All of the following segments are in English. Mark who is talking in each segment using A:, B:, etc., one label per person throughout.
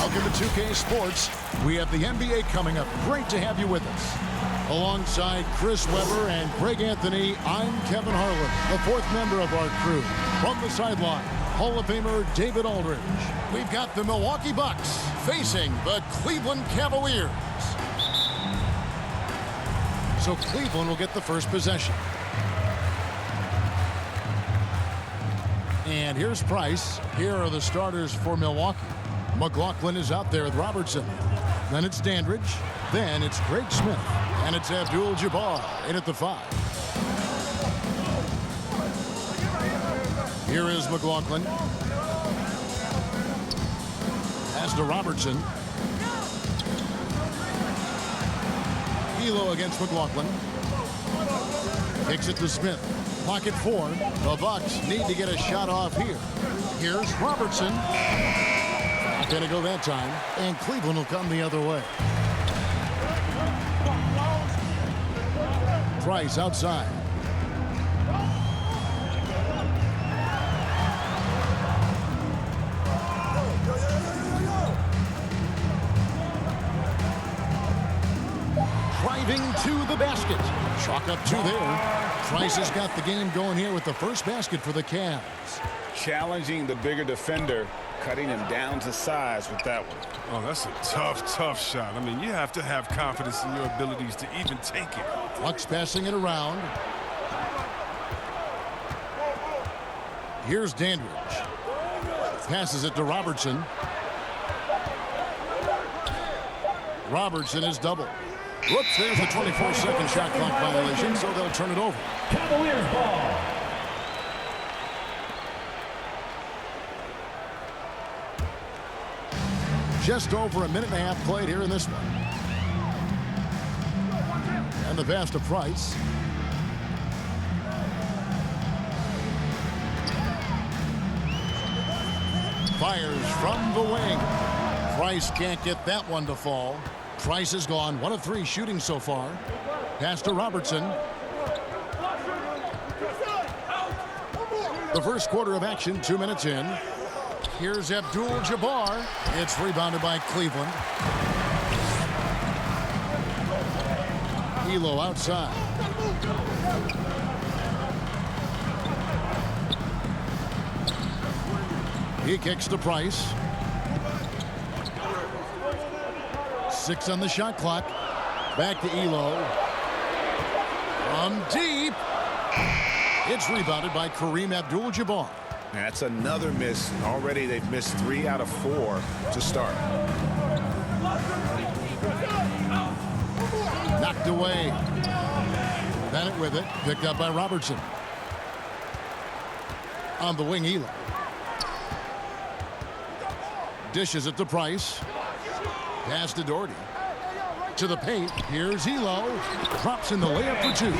A: Welcome to 2K Sports. We have the NBA coming up. Great to have you with us. Alongside Chris Webber and Greg Anthony, I'm Kevin Harlan, the fourth member of our crew. From the sideline, Hall of Famer David Aldridge. We've got the Milwaukee Bucks facing the Cleveland Cavaliers. So Cleveland will get the first possession. And here's Price. Here are the starters for Milwaukee. McLaughlin is out there with Robertson. Then it's Dandridge. Then it's Greg Smith. And it's Abdul-Jabbar in at the 5. Here is McLaughlin. Pass to Robertson. Elo against McLaughlin. Kicks it to Smith. Pocket 4. The Bucks need to get a shot off here. Here's Robertson. Not going to go that time. And Cleveland will come the other way. Price outside. Driving to the basket. Chalk up 2 there. Price has got the game going here with the first basket for the Cavs.
B: Challenging the bigger defender, cutting him down to size with that one.
C: Oh, that's a tough shot. I mean, you have to have confidence in your abilities to even take it.
A: Bucks passing it around. Here's Dandridge. Passes it to Robertson. Robertson is double. Whoops, there's a 24-second shot clock violation, so they'll turn it over.
D: Cavaliers ball.
A: Just over a minute and a half played here in this one. And the pass to Price. Fires from the wing. Price can't get that one to fall. Price is gone. 1 of 3 shooting so far. Pass to Robertson. The first quarter of action, 2 minutes in. Here's Abdul-Jabbar. It's rebounded by Cleveland. Elo outside. He kicks to Price. 6 on the shot clock. Back to Elo. From deep. It's rebounded by Kareem Abdul-Jabbar.
B: That's another miss. Already they've missed 3 out of 4 to start.
A: Knocked away. Bennett with it. Picked up by Robertson. On the wing, Elo. Dishes it to Price. Pass to Doherty. To the paint. Here's Elo. Drops in the layup for 2.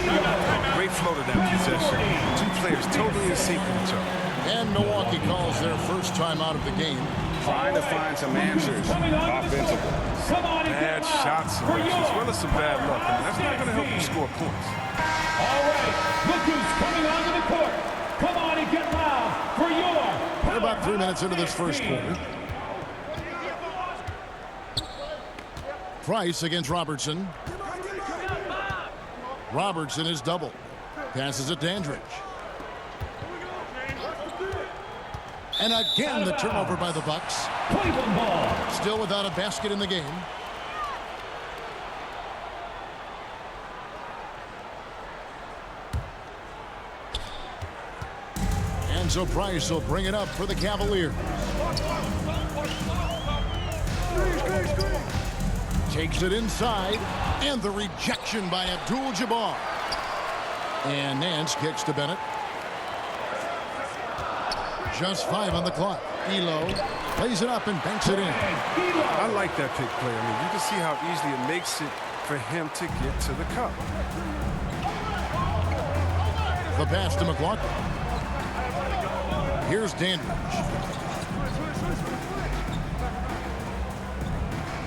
C: Great floater down possession. 2 players totally in sync with each other.
A: And Milwaukee calls their first time out of the game.
B: Trying to find some answers offensively.
C: Bad shot selection as well as some bad luck. I mean, that's not going to help you score points.
D: All right, look who's coming onto the court. Come on and get loud for your...
A: We're about 3 minutes into this first quarter. Price against Robertson. Robertson is double. Passes it to Dandridge. And again the turnover by the Bucks.
D: Cleveland ball.
A: Still without a basket in the game. And so Price will bring it up for the Cavaliers. Takes it inside, and the rejection by Abdul-Jabbar. And Nance kicks to Bennett. Just 5 on the clock. Elo plays it up and banks it in.
C: I like that pick play. I mean, you can see how easily it makes it for him to get to the cup.
A: The pass to McLaughlin. Here's Dandridge.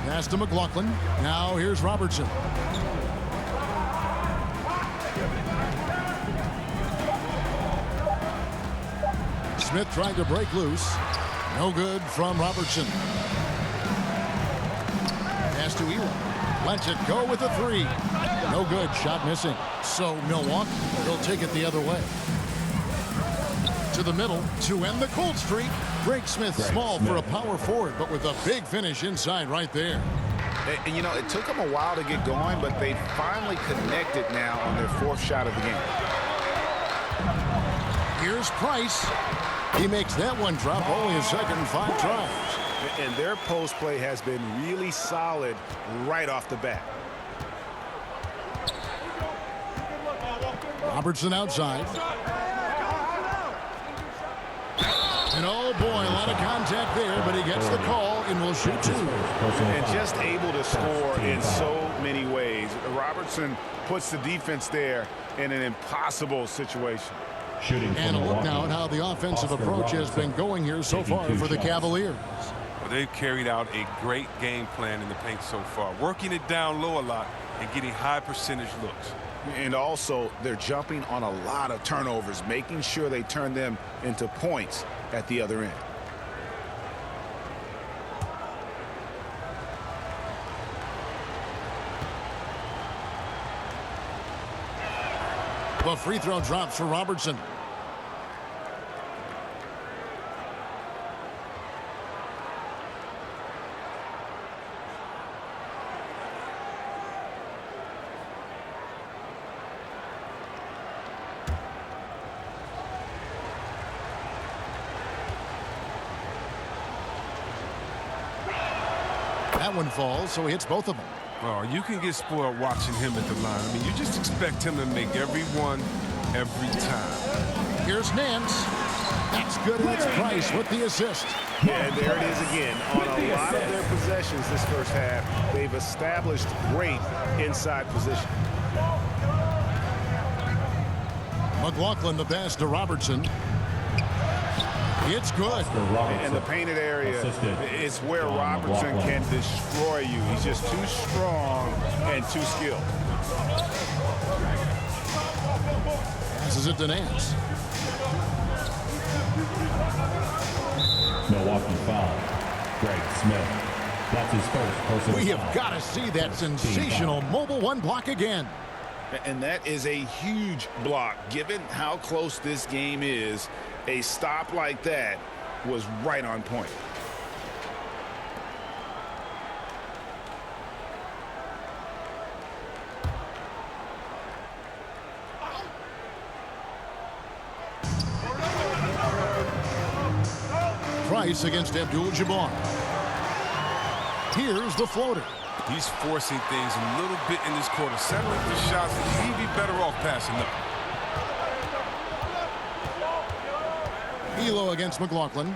A: Pass to McLaughlin. Now here's Robertson. Smith tried to break loose. No good from Robertson. Pass to Elo. Lets it go with a three. No good. Shot missing. So Milwaukee will take it the other way. To the middle to end the cold streak. Greg Smith small for a power forward, but with a big finish inside right there.
B: And, you know, it took them a while to get going, but they finally connected now on their fourth shot of the game.
A: Here's Price. He makes that one drop, only a second and 5 tries.
B: And their post play has been really solid right off the bat.
A: Robertson outside. And oh boy, a lot of contact there, but he gets the call and will shoot 2.
B: And just able to score in so many ways. Robertson puts the defense there in an impossible situation.
A: And a look now at how the offensive approach has been going here so far for the Cavaliers.
C: Well, they've carried out a great game plan in the paint so far, working it down low a lot and getting high percentage looks.
B: And also, they're jumping on a lot of turnovers, making sure they turn them into points at the other end.
A: The free throw drops for Robertson. That one falls, so he hits both of them.
C: Oh, you can get spoiled watching him at the line. I mean, you just expect him to make every one, every time.
A: Here's Nance. That's good, and it's Price with the assist.
B: Yeah, and there it is again. On a lot of their possessions this first half, they've established great inside position.
A: McLaughlin the pass to Robertson. It's good.
B: In the painted area is where Robertson can destroy you. He's just too strong and too skilled.
A: Passes it to Nance.
E: Milwaukee foul. Greg Smith. That's his first personal
A: We
E: foul.
A: have got to see that sensational mobile one block again.
B: And that is a huge block. Given how close this game is, a stop like that was right on point.
A: Price against Abdul-Jabbar. Here's the floater.
C: He's forcing things a little bit in this quarter. Settling the shots, he'd be better off passing them.
A: Elo against McLaughlin.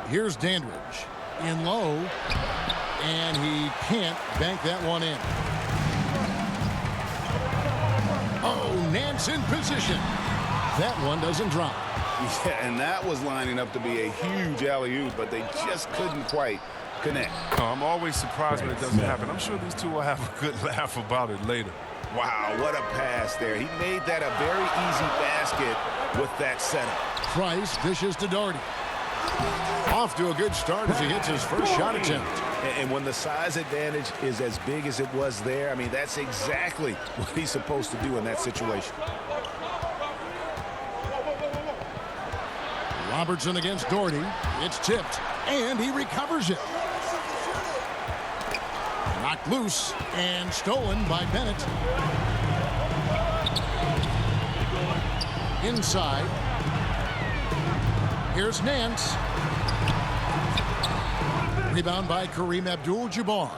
A: Here's Dandridge. In low. And he can't bank that one in. Oh, Nance in position. That one doesn't drop.
B: Yeah, and that was lining up to be a huge alley-oop, but they just couldn't quite connect.
C: Oh, I'm always surprised when it doesn't happen. I'm sure these two will have a good laugh about it later.
B: Wow, what a pass there. He made that a very easy basket with that setup.
A: Price dishes to Doherty. Off to a good start as he hits his first shot attempt.
B: And when the size advantage is as big as it was there, I mean, that's exactly what he's supposed to do in that situation.
A: Robertson against Doherty. It's tipped, and he recovers it. Knocked loose and stolen by Bennett. Inside. Here's Nance. Rebound by Kareem Abdul-Jabbar.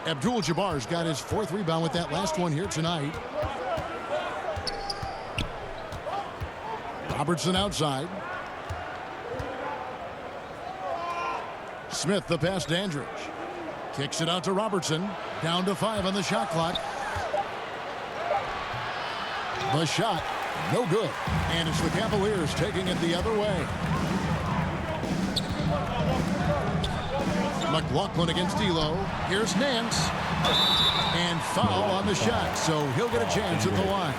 A: Abdul-Jabbar's got his 4th rebound with that last one here tonight. Robertson outside. Smith the pass to Dandridge. Kicks it out to Robertson. Down to 5 on the shot clock. The shot, no good. And it's the Cavaliers taking it the other way. McLaughlin against Elo. Here's Nance. And foul on the shot, so he'll get a chance at the line.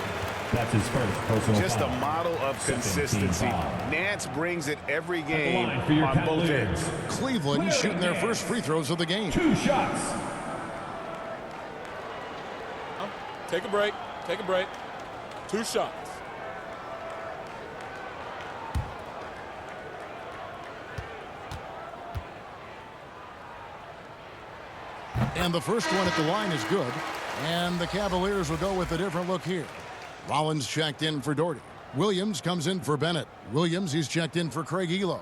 E: That's his first personal
B: Just a
E: foul.
B: model of
E: Second team
B: consistency.
E: foul.
B: Nance brings it every
E: At the
B: game
E: line for your
B: on both
E: Cavaliers.
B: ends.
A: Cleveland shooting their first free throws of the game.
D: 2 shots.
F: Take a break. Take a break. 2 shots.
A: And the first one at the line is good. And the Cavaliers will go with a different look here. Rollins checked in for Doherty. Williams comes in for Bennett. Williams, he's checked in for Craig Elo.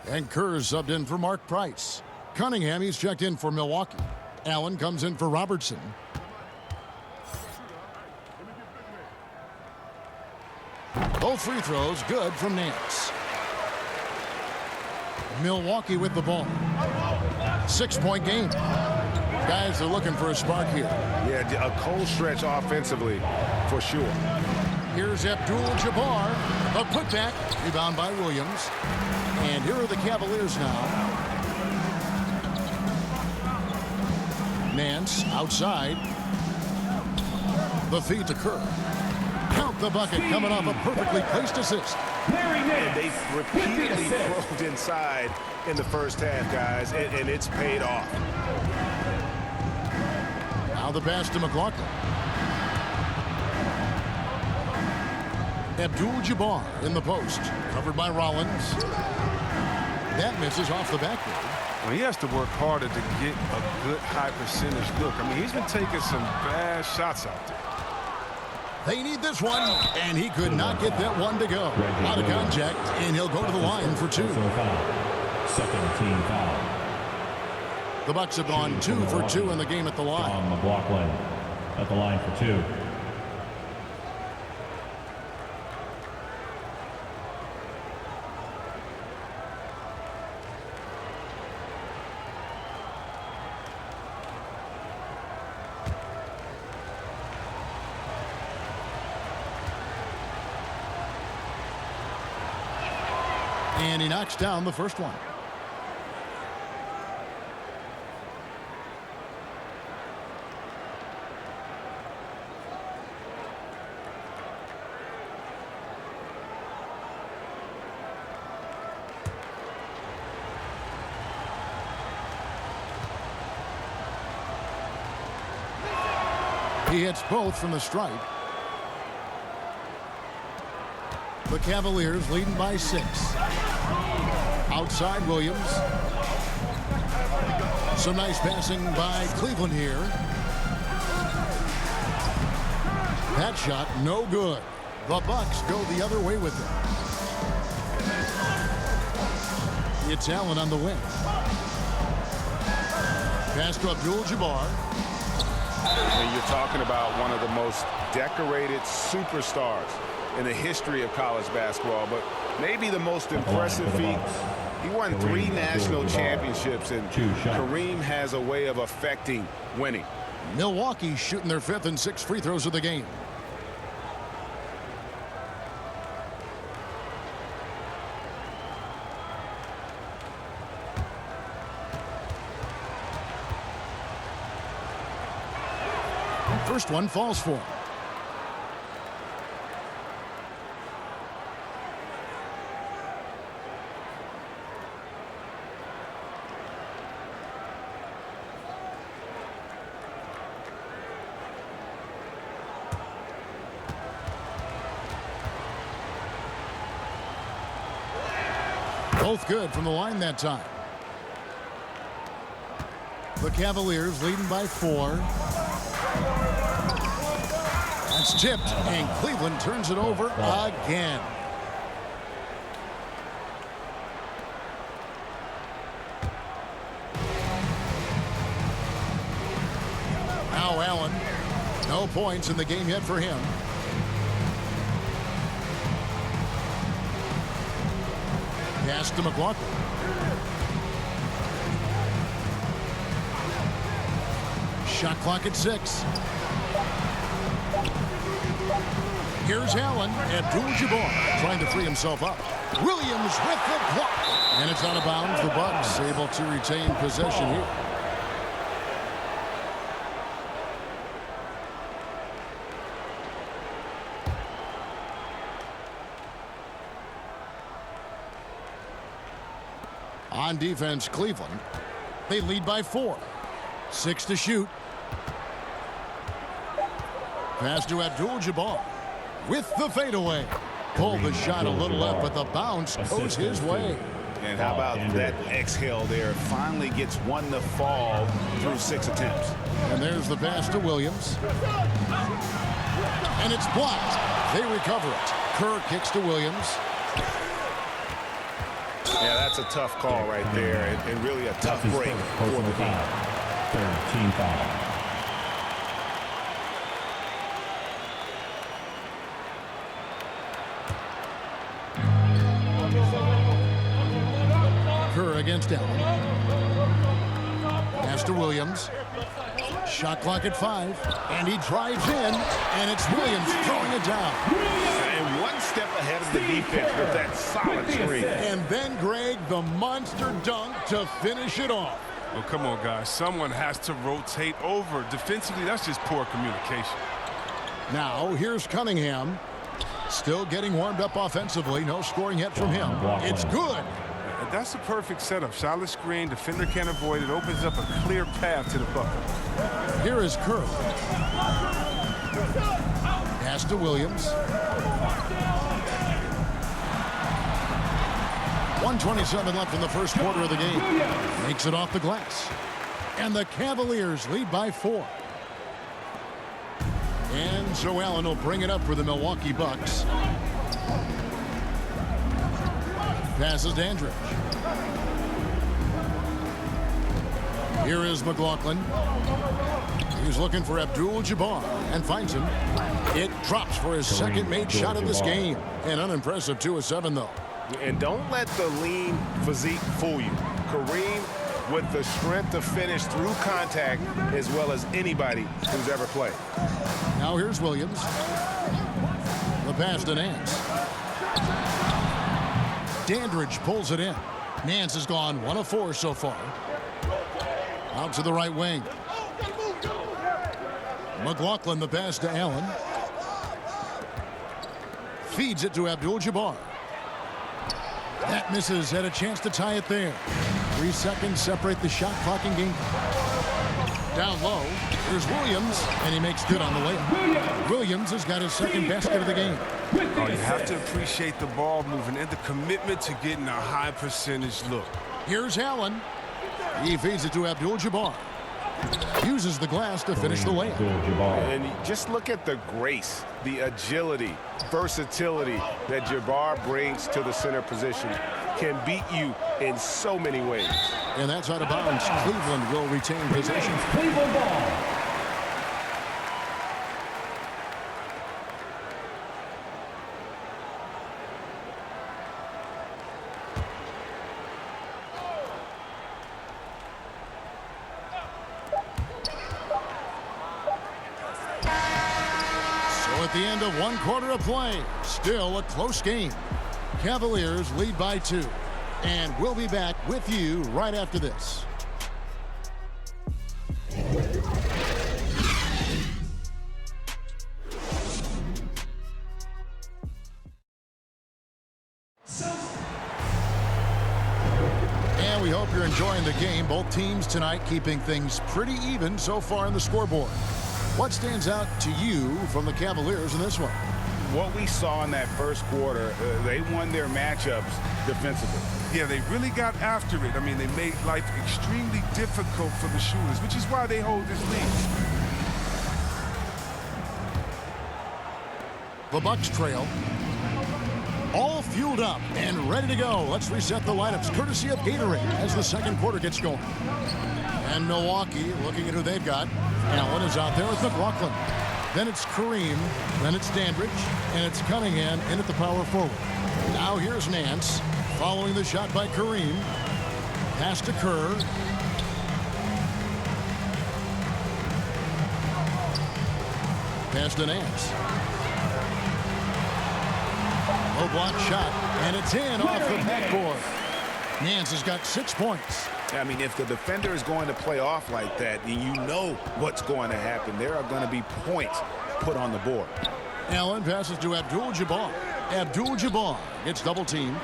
A: And Kerr's subbed in for Mark Price. Cunningham, he's checked in for Milwaukee. Allen comes in for Robertson. Both free throws good from Nance. Milwaukee with the ball. 6-point game. Guys are looking for a spark here.
B: Yeah, a cold stretch offensively for sure.
A: Here's Abdul-Jabbar. A putback. Rebound by Williams. And here are the Cavaliers now. Nance outside. The feed to Kerr. Count the bucket coming off a perfectly placed assist.
B: And they repeatedly probed inside in the first half, guys, and it's paid off.
A: Now the pass to McLaughlin. Abdul-Jabbar in the post. Covered by Rollins. That misses off the backboard.
C: Well, he has to work harder to get a good high percentage look. I mean, he's been taking some bad shots out there.
A: They need this one, and he could not get that one to go. Out of contact, and he'll go to the line for 2.
E: Personal foul. Second team foul.
A: The Bucks have gone 2 for 2 in the game at the line.
E: John McLaughlin at the line for 2.
A: And he knocks down the first one. He hits both from the stripe. The Cavaliers leading by 6. Outside Williams. Some nice passing by Cleveland here. That shot no good. The Bucks go the other way with it. It's Allen on the wing. Pass to Abdul-Jabbar.
B: And you're talking about one of the most decorated superstars in the history of college basketball, but maybe the most impressive feat. He won 3 national championships, and Kareem has a way of affecting winning.
A: Milwaukee shooting their 5th and 6th free throws of the game. First one falls for him. Both good from the line that time. The Cavaliers leading by 4. That's tipped, and Cleveland turns it over again. Now Allen. No points in the game yet for him. Pass to McLaughlin. Shot clock at 6. Here's Allen. Abdul-Jabbar trying to free himself up. Williams with the block. And it's out of bounds. The Bucks able to retain possession here. On defense, Cleveland. They lead by 4. 6 to shoot. Pass to Abdul-Jabbar with the fadeaway. Pulled the shot a little left, but the bounce goes his way.
B: And how about that exhale there? Finally gets one to fall through 6 attempts.
A: And there's the pass to Williams. And it's blocked. They recover it. Kerr kicks to Williams.
B: Yeah, that's a tough call right there, and really a tough break for the team.
E: Third team foul.
A: Kerr against Allen. Pass to Williams. Shot clock at 5. And he drives in. And it's Williams throwing it down.
B: And one step ahead of the defense with that solid screen.
A: And then, Greg, the monster dunk to finish it off.
C: Well, come on, guys. Someone has to rotate over. Defensively, that's just poor communication.
A: Now, here's Cunningham. Still getting warmed up offensively. No scoring yet from him. It's good.
C: That's a perfect setup. Shot screen, defender can't avoid it. Opens up a clear path to the bucket.
A: Here is Kerr. Pass to Williams. 1:27 left in the first quarter of the game. Makes it off the glass. And the Cavaliers lead by 4. And so Allen will bring it up for the Milwaukee Bucks. Passes Dandridge. Here is McLaughlin. He's looking for Abdul-Jabbar and finds him. It drops for his second made shot of this game. An unimpressive 2 of 7, though.
B: And don't let the lean physique fool you. Kareem with the strength to finish through contact as well as anybody who's ever played.
A: Now here's Williams. The pass to Nance. Dandridge pulls it in. Nance has gone 1 of 4 so far. Out to the right wing. McLaughlin the pass to Allen. Feeds it to Abdul-Jabbar. That misses. Had a chance to tie it there. 3 seconds separate the shot clock and game. Down low. There's Williams, and he makes good on the layup. Williams has got his second basket of the game.
C: Oh, you have to appreciate the ball moving and the commitment to getting a high percentage look.
A: Here's Allen. He feeds it to Abdul-Jabbar. Uses the glass to finish the layup.
B: And just look at the grace, the agility, versatility that Jabbar brings to the center position. Can beat you in so many ways.
A: And that's out of bounds. Cleveland will retain possession.
D: Cleveland ball.
A: At the end of 1 quarter of play, still a close game. Cavaliers lead by 2. And we'll be back with you right after this. And we hope you're enjoying the game. Both teams tonight keeping things pretty even so far on the scoreboard. What stands out to you from the Cavaliers in this one?
B: What we saw in that first quarter, they won their matchups defensively.
C: Yeah, they really got after it. I mean, they made life extremely difficult for the shooters, which is why they hold this lead.
A: The Bucks trail. All fueled up and ready to go. Let's reset the lineups courtesy of Gatorade as the second quarter gets going. And Milwaukee looking at who they've got. Allen is out there with McLaughlin. Then it's Kareem. Then it's Dandridge. And it's Cunningham in at the power forward. Now here's Nance following the shot by Kareem. Pass to Kerr. Pass to Nance. Low block shot. And it's in off the backboard. Nance has got 6 points.
B: I mean, if the defender is going to play off like that, then you know what's going to happen. There are going to be points put on the board.
A: Allen passes to Abdul-Jabbar. Abdul-Jabbar gets double teamed.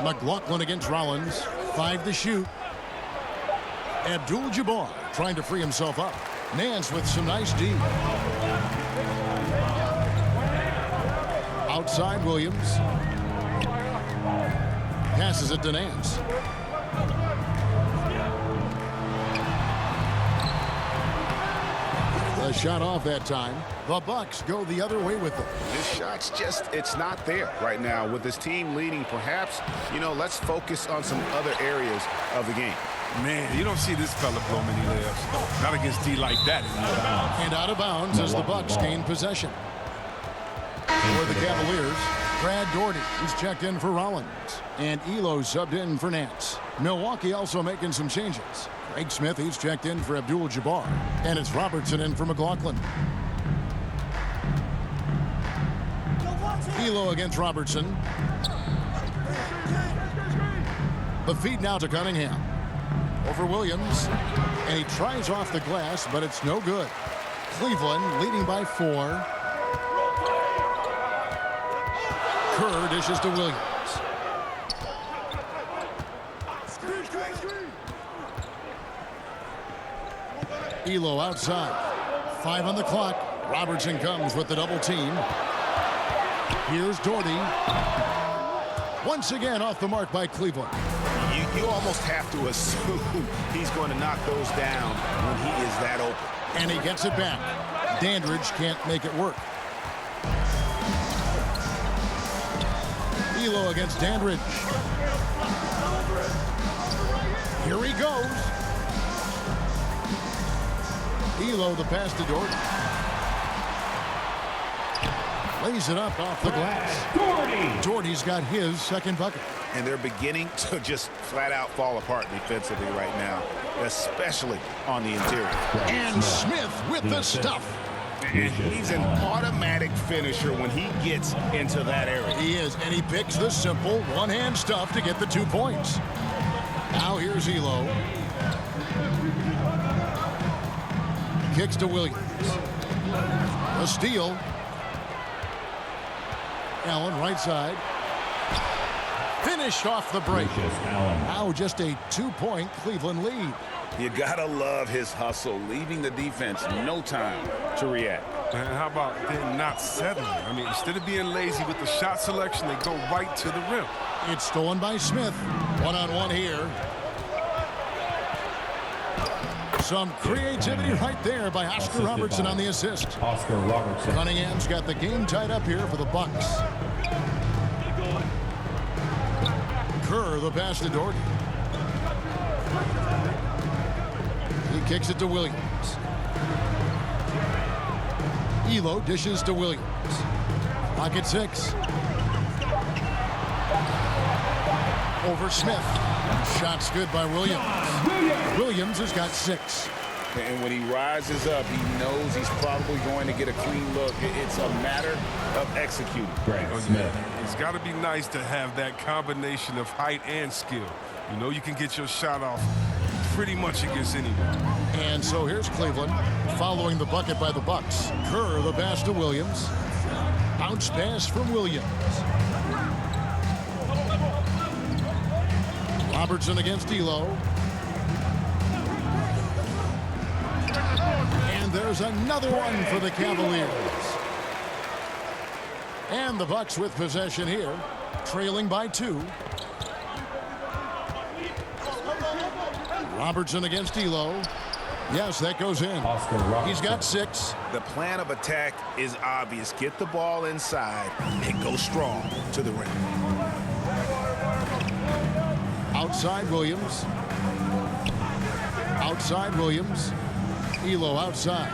A: McLaughlin against Rollins. 5 to shoot. Abdul-Jabbar trying to free himself up. Nance with some nice D. Outside Williams. Passes it to Nance. The shot off that time. The Bucks go the other way with it.
B: This shot's just, it's not there right now. With this team leading, perhaps, let's focus on some other areas of the game.
C: Man, you don't see this fella blow many layups. Not against D like that.
A: And out of bounds as the Bucks gain possession. For the Cavaliers, Brad Doherty is checked in for Rollins. And Elo subbed in for Nance. Milwaukee also making some changes. Craig Smith, he's checked in for Abdul-Jabbar. And it's Robertson in for McLaughlin. Elo against Robertson. The feed now to Cunningham. Over Williams. And he tries off the glass, but it's no good. Cleveland leading by 4. Kerr dishes to Williams. Elo outside. 5 on the clock. Robertson comes with the double team. Here's Doherty. Once again off the mark by Cleveland.
B: You almost have to assume he's going to knock those down when he is that open.
A: And he gets it back. Dandridge can't make it work. Elo against Dandridge. Here he goes. Elo the pass to Doherty. Lays it up off the glass. Doherty's got his second bucket.
B: And they're beginning to just flat out fall apart defensively right now, especially on the interior.
A: And Smith with the stuff.
B: And he's an automatic finisher when he gets into that area.
A: He is, and he picks the simple one-hand stuff to get the 2 points. Now here's Elo. Kicks to Williams. A steal. Allen right side. Finished off the break. Now just a 2-point Cleveland lead.
B: You gotta love his hustle, leaving the defense no time to react.
C: And how about them not settling? I mean, instead of being lazy with the shot selection, they go right to the rim.
A: It's stolen by Smith. One-on-one here. Some creativity right there by Oscar Robertson on the assist.
E: Oscar Robertson.
A: Cunningham's got the game tied up here for the Bucks. Kerr the pass to Doherty. He kicks it to Williams. Elo dishes to Williams. Pocket 6. Over Smith. Shot's good by Williams. Williams has got 6.
B: And when he rises up, he knows he's probably going to get a clean look. It's a matter of executing.
E: Greg Smith.
C: It's got to be nice to have that combination of height and skill. You know you can get your shot off pretty much against anyone.
A: And so here's Cleveland following the bucket by the Bucks. Kerr the pass to Williams. Bounce pass from Williams. Robertson against Elo. And there's another one for the Cavaliers. And the Bucks with possession here, trailing by 2. Robertson against Elo. Yes, that goes in. He's got 6.
B: The plan of attack is obvious. Get the ball inside and go strong to the rim.
A: Outside Williams. Outside Williams. Elo outside.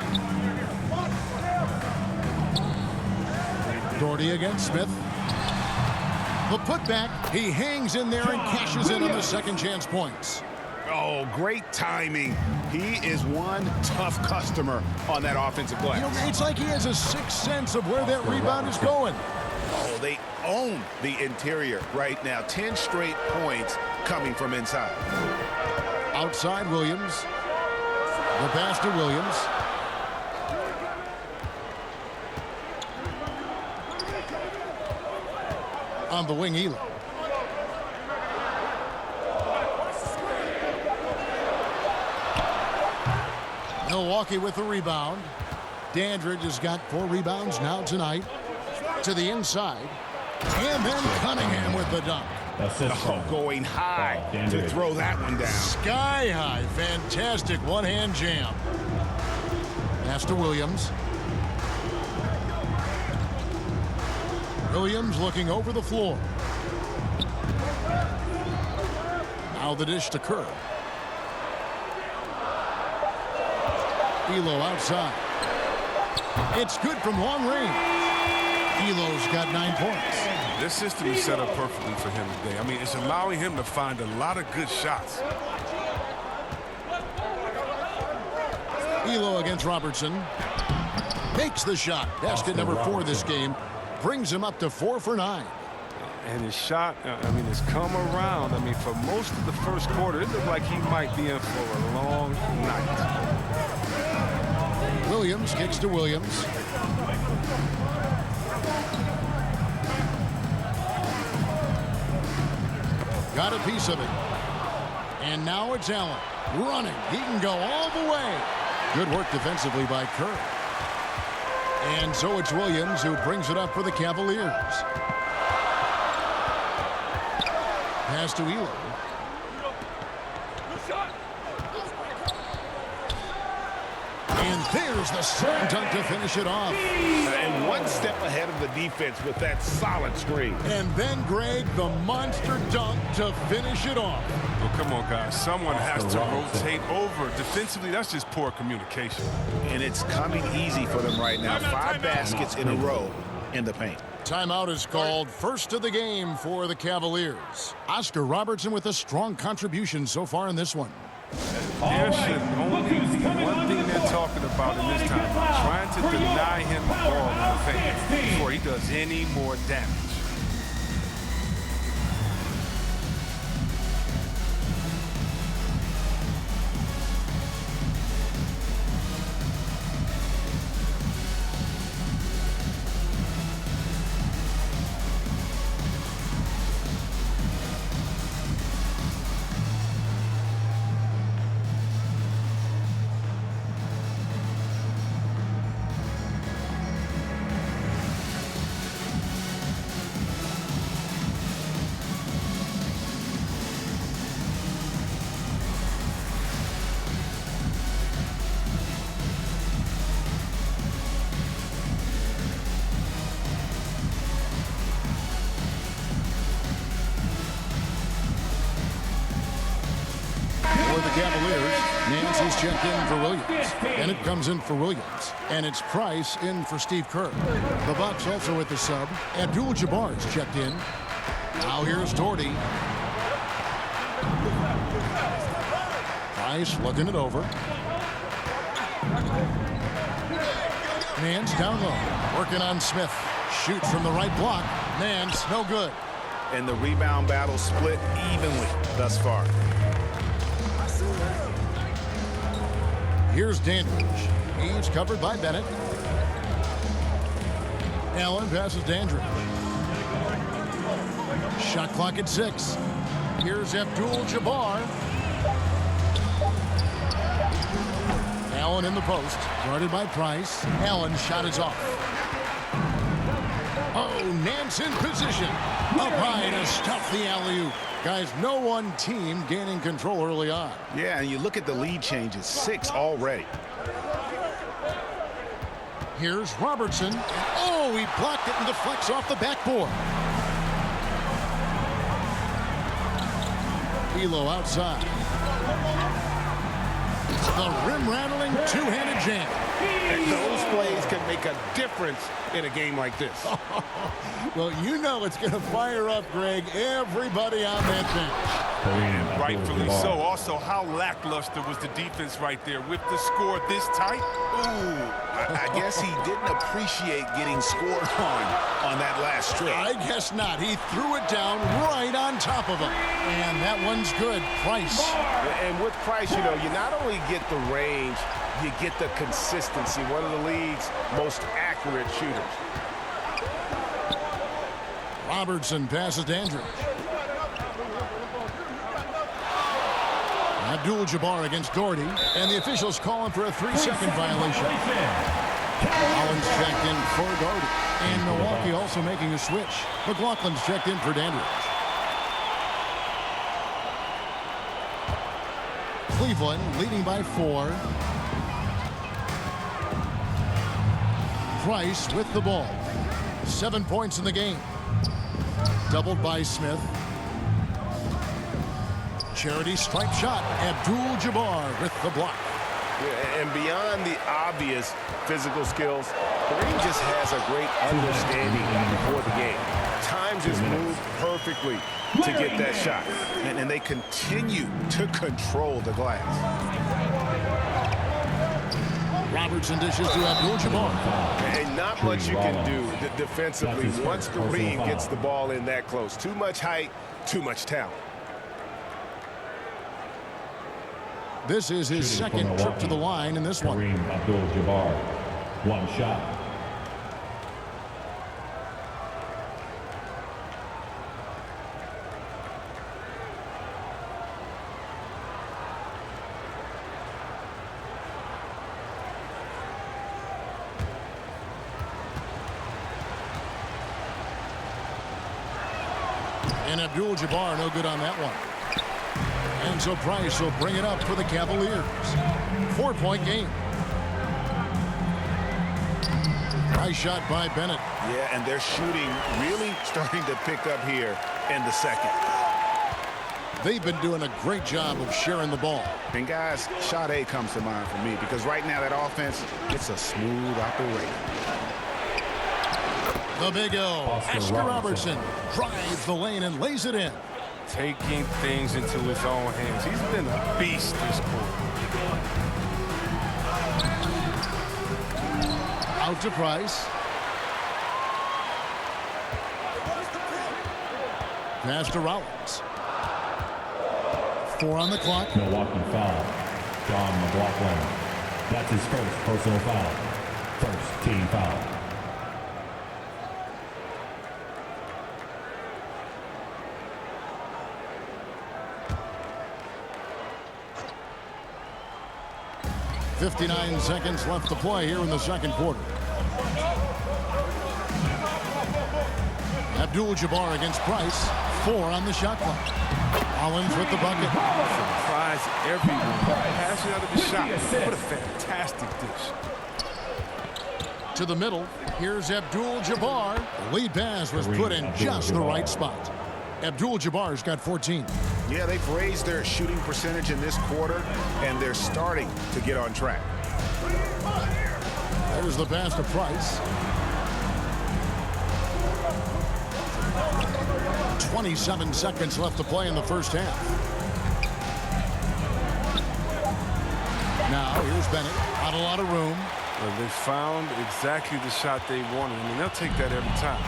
A: Doherty against Smith. The putback. He hangs in there and cashes in on the second chance points.
B: Oh, great timing. He is one tough customer on that offensive glass.
A: You know, it's like he has a sixth sense of where that rebound is going.
B: Oh, they own the interior right now. 10 straight points coming from inside.
A: Outside Williams. The pass to Williams. On the wing, Elo. Milwaukee with the rebound. Dandridge has got 4 rebounds now tonight. To the inside. And then Cunningham with the dunk.
B: Oh, going high to throw that one down.
A: Sky high. Fantastic one-hand jam. Pass to Williams. Williams looking over the floor. Now the dish to Kerr. Elo outside. It's good from long range. Elo's got 9 points.
C: This system is set up perfectly for him today. I mean, it's allowing him to find a lot of good shots.
A: Elo against Robertson. Makes the shot. Basket number 4 this game. Brings him up to 4 for 9.
C: And his shot, I mean, has come around. I mean, for most of the first quarter, it looked like he might be in for a long night.
A: Williams kicks to Williams. Got a piece of it. And now it's Allen running. He can go all the way. Good work defensively by Kerr. And so it's Williams who brings it up for the Cavaliers. Pass to Elo. And there's the slam dunk to finish it off.
B: And one step ahead of the defense with that solid screen.
A: And then, Greg, the monster dunk to finish it off.
C: Well, come on, guys. Someone has to rotate over. Defensively, that's just poor communication.
B: And it's coming easy for them right now. 5 baskets in a row in the paint.
A: Timeout is called. First of the game for the Cavaliers. Oscar Robertson with a strong contribution so far in this one.
C: There should only be one thing they're talking about in this timeout. Trying to deny him the ball in the paint before he does any more damage.
A: Cavaliers. Nancy's checked in for Williams. And it comes in for Williams. And it's Price in for Steve Kerr. The Bucks also with the sub. Abdul-Jabbar's checked in. Now here's Doherty. Price looking it over. Nance down low. Working on Smith. Shoots from the right block. Nance, no good.
B: And the rebound battle split evenly thus far.
A: Here's Dandridge. He's covered by Bennett. Allen passes Dandridge. Shot clock at 6. Here's Abdul-Jabbar. Allen in the post. Guarded by Price. Allen shot is off. Oh, Nance in position. Up high to stuff the alley-oop. Guys, no one team gaining control early on.
B: Yeah, and you look at the lead changes. 6 already.
A: Here's Robertson. Oh, he blocked it and deflects off the backboard. Elo outside. The rim-rattling two-handed jam.
B: And those plays can make a difference in a game like this.
A: Well, you know it's going to fire up, Greg, everybody on that bench.
C: And rightfully so. Also, how lackluster was the defense right there with the score this tight?
B: Ooh, I guess he didn't appreciate getting scored on that last trip.
A: I guess not. He threw it down right on top of him. And that one's good. Price.
B: And with Price, you know, you not only get the range, you get the consistency. One of the league's most accurate shooters. Robertson
A: passes Dandridge. Abdul-Jabbar against Doherty, and the officials calling for a 3-second violation. Collins checked in for Doherty, and Milwaukee also making a switch. McLaughlin's checked in for Dandridge. Cleveland leading by 4. Price with the ball. 7 points in the game. Doubled by Smith. Charity stripe shot. Abdul-Jabbar with the block.
B: Yeah, and beyond the obvious physical skills, Kareem just has a great understanding before the game. Time just moved perfectly to get that shot. And they continue to control the glass.
A: Robertson dishes to Abdul-Jabbar.
B: And not much you can do defensively once Kareem gets the ball in that close. Too much height, too much talent.
A: This is his second trip to the line in this one.
E: Kareem Abdul-Jabbar, 1 shot.
A: And Abdul-Jabbar no good on that one. And so Price will bring it up for the Cavaliers. 4-point game. Nice shot by Bennett.
B: Yeah, and their shooting really starting to pick up here in the second.
A: They've been doing a great job of sharing the ball.
B: And guys, shot A comes to mind for me because right now that offense, it's a smooth operation.
A: The big O. Oscar Robertson drives the lane and lays it in.
C: Taking things into his own hands. He's been a beast this quarter.
A: Out to Price. Pass to Rollins. 4 on the clock.
E: Milwaukee foul. John McLaughlin. That's his first personal foul. First team foul.
A: .59 seconds left to play here in the second quarter. Abdul-Jabbar against Price. 4 on the shot clock. Collins with the bucket.
C: Surprise everyone. Passing out of the shot. What a fantastic dish.
A: To the middle. Here's Abdul-Jabbar. The lead pass was put in just the right spot. Abdul-Jabbar's got 14.
B: Yeah, they've raised their shooting percentage in this quarter, and they're starting to get on track.
A: There's the pass to Price. 27 seconds left to play in the first half. Now, here's Bennett. Not a lot of room.
C: Well, they found exactly the shot they wanted. I mean, they'll take that every time.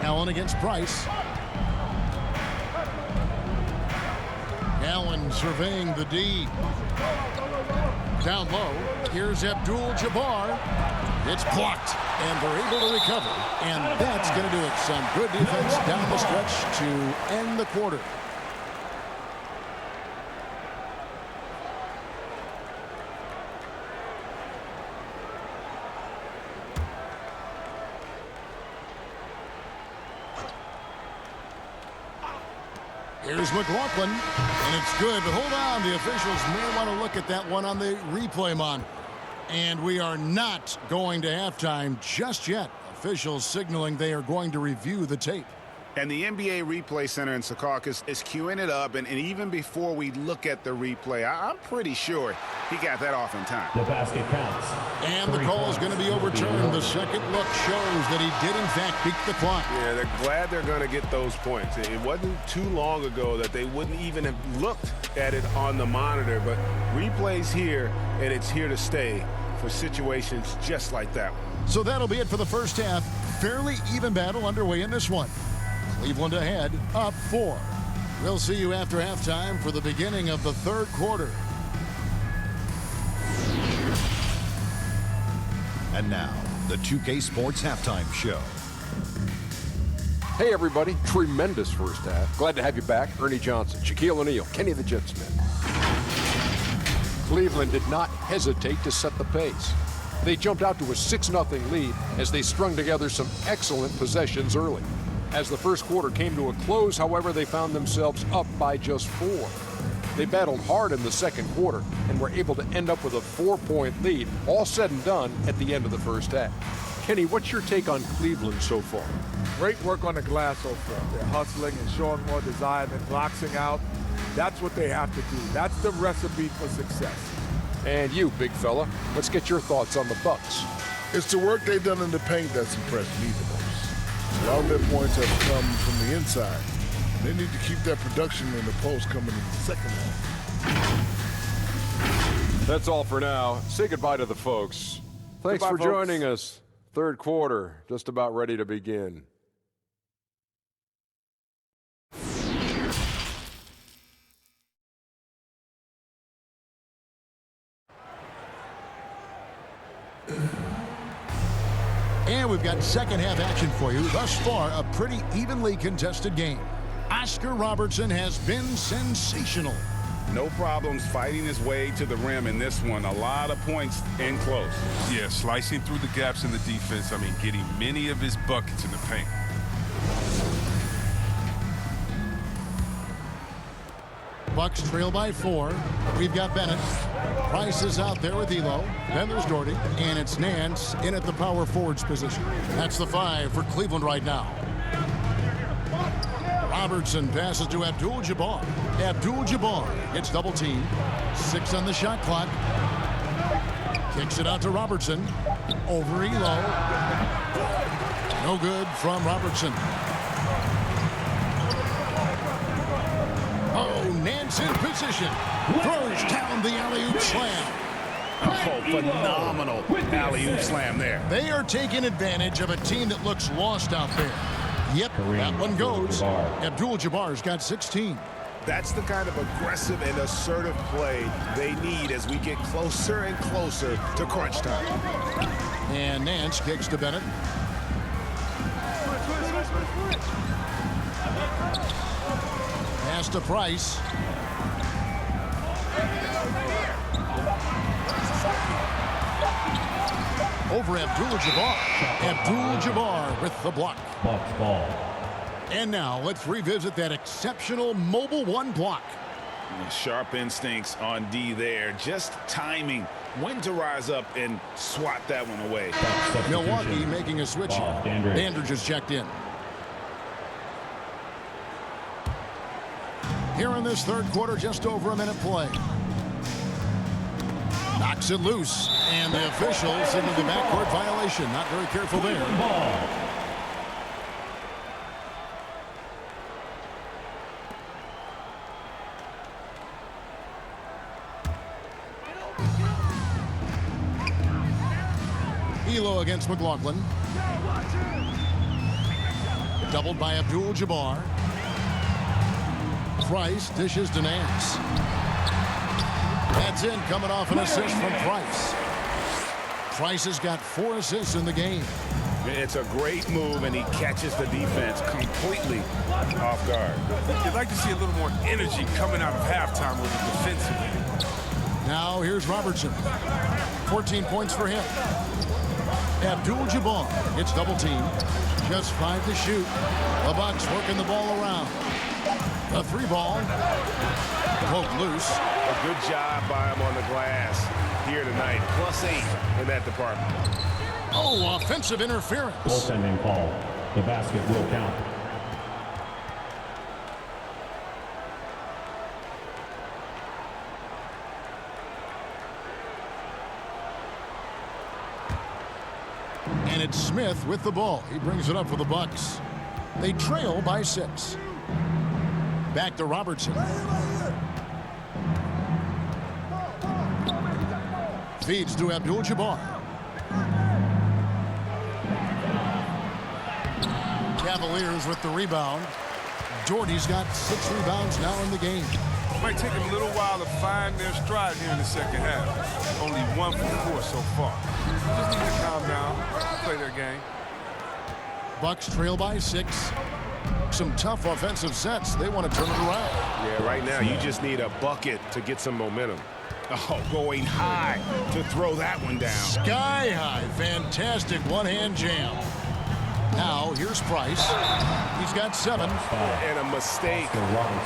A: Allen against Price. Allen surveying the D. Down low. Here's Abdul-Jabbar. It's blocked, and they're able to recover. And that's going to do it. Some good defense down the stretch to end the quarter. Here's McLaughlin, and it's good, but hold on. The officials may want to look at that one on the replay monitor. And we are not going to halftime just yet. Officials signaling they are going to review the tape.
B: And the NBA Replay Center in Secaucus is queuing it up, and even before we look at the replay, I'm pretty sure he got that off in time.
E: The basket counts.
A: And the call is going to be overturned. The second look shows that he did, in fact, beat the clock.
B: Yeah, they're glad they're going to get those points. It wasn't too long ago that they wouldn't even have looked at it on the monitor, but replay's here, and it's here to stay for situations just like that one.
A: So that'll be it for the first half. Fairly even battle underway in this one. Cleveland ahead, up 4. We'll see you after halftime for the beginning of the third quarter.
G: And now, the 2K Sports Halftime Show. Hey, everybody. Tremendous first half. Glad to have you back. Ernie Johnson, Shaquille O'Neal, Kenny the Jet Smith. Cleveland did not hesitate to set the pace. They jumped out to a 6-0 lead as they strung together some excellent possessions early. As the first quarter came to a close, however, they found themselves up by just 4. They battled hard in the second quarter and were able to end up with a 4-point lead, all said and done at the end of the first half. Kenny, what's your take on Cleveland so far?
H: Great work on the glass so far. They're hustling and showing more desire than boxing out. That's what they have to do. That's the recipe for success.
G: And you, big fella, let's get your thoughts on the Bucks.
I: It's the work they've done in the paint that's impressed me the most. A lot of their points have come from the inside. They need to keep that production in the post coming in the second half.
G: That's all for now. Say goodbye to the folks. Thanks for joining us. Third quarter, just about ready to begin.
A: And we've got second half action for you. Thus far, a pretty evenly contested game. Oscar Robertson has been sensational.
B: No problems fighting his way to the rim in this one. A lot of points in close.
C: Yeah, slicing through the gaps in the defense. I mean, getting many of his buckets in the paint.
A: Bucks trail by 4. We've got Bennett. Price is out there with Elo. Then there's Doherty. And it's Nance in at the power forwards position. That's the 5 for Cleveland right now. Robertson passes to Abdul-Jabbar. Abdul-Jabbar gets double teamed. 6 on the shot clock. Kicks it out to Robertson. Over Elo. No good from Robertson. Oh, Nance in position. Throws down the alley-oop slam.
B: Oh, phenomenal alley-oop slam there.
A: They are taking advantage of a team that looks lost out there. Yep, that one goes. Abdul-Jabbar's got 16.
B: That's the kind of aggressive and assertive play they need as we get closer and closer to crunch time.
A: And Nance kicks to Bennett. Pass to Price. Over Abdul-Jabbar. Abdul-Jabbar with the block.
E: Bucks ball.
A: And now let's revisit that exceptional mobile 1 block.
B: Sharp instincts on D there. Just timing when to rise up and swat that one away.
A: Milwaukee making a switch here. Dandridge is checked in. Here in this third quarter, just over a minute play. Knocks it loose, and the officials into the backcourt violation. Not very careful there. Elo against McLaughlin. Doubled by Abdul-Jabbar. Price dishes to Nance. That's in, coming off an assist from Price. Price has got 4 assists in the game.
B: It's a great move, and he catches the defense completely off guard.
C: You'd like to see a little more energy coming out of halftime with the defensive end.
A: Now here's Robertson. 14 points for him. Abdul-Jabbar gets double teamed. Just 5 to shoot. The Bucks working the ball around. A 3-ball. Poke loose.
B: A good job by him on the glass here tonight. +8 in that department.
A: Oh, offensive interference.
E: Goaltending call. The basket will count.
A: And it's Smith with the ball. He brings it up for the Bucks. They trail by 6. Back to Robertson. Feeds to Abdul-Jabbar. Cavaliers with the rebound. Doherty's got 6 rebounds now in the game.
C: It might take them a little while to find their stride here in the second half. Only 1 for 4 so far. Just need to calm down, play their game.
A: Bucks trail by 6. some tough offensive sets. They want to turn it around.
B: Yeah, right now you just need a bucket to get some momentum. Oh, going high to throw that one down.
A: Sky high. Fantastic one-hand jam. Now, here's Price. He's got 7.
B: And a mistake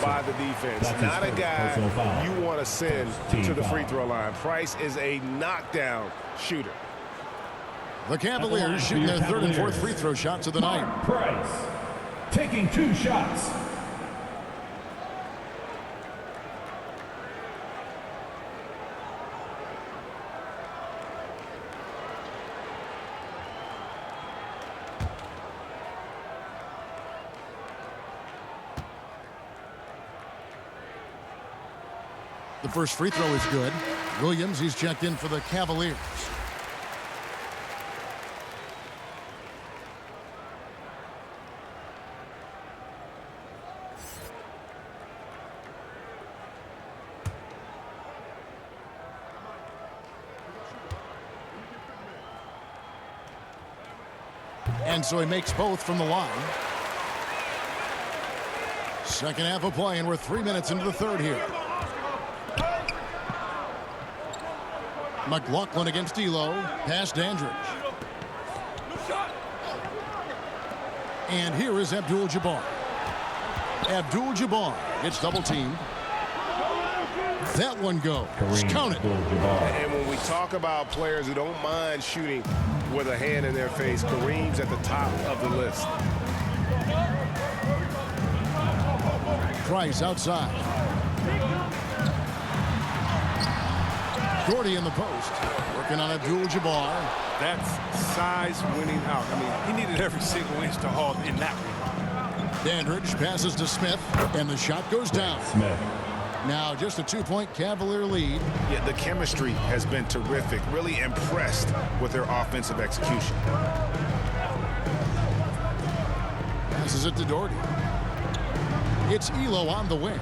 B: by the defense. Not a guy you want to send to the free throw line. Price is a knockdown shooter.
A: The Cavaliers shooting their 3rd and 4th free throw shots of the night.
D: Price taking 2 shots.
A: The first free throw is good. Williams, he's checked in for the Cavaliers. And so he makes both from the line. Second half of play, and we're 3 minutes into the 3rd here. McLaughlin against Elo. Pass Dandridge. And here is Abdul-Jabbar. Abdul-Jabbar gets double teamed. That one goes. Count it.
B: And when we talk about players who don't mind shooting with a hand in their face, Kareem's at the top of the list.
A: Price outside. Gordy in the post. Working on Abdul-Jabbar.
C: That's size winning out. I mean, he needed every single inch to haul in that one.
A: Dandridge passes to Smith, and the shot goes down.
E: Smith.
A: Now just a 2-point Cavalier lead.
B: Yeah, the chemistry has been terrific. Really impressed with their offensive execution.
A: Passes it to Doherty. It's Elo on the wing.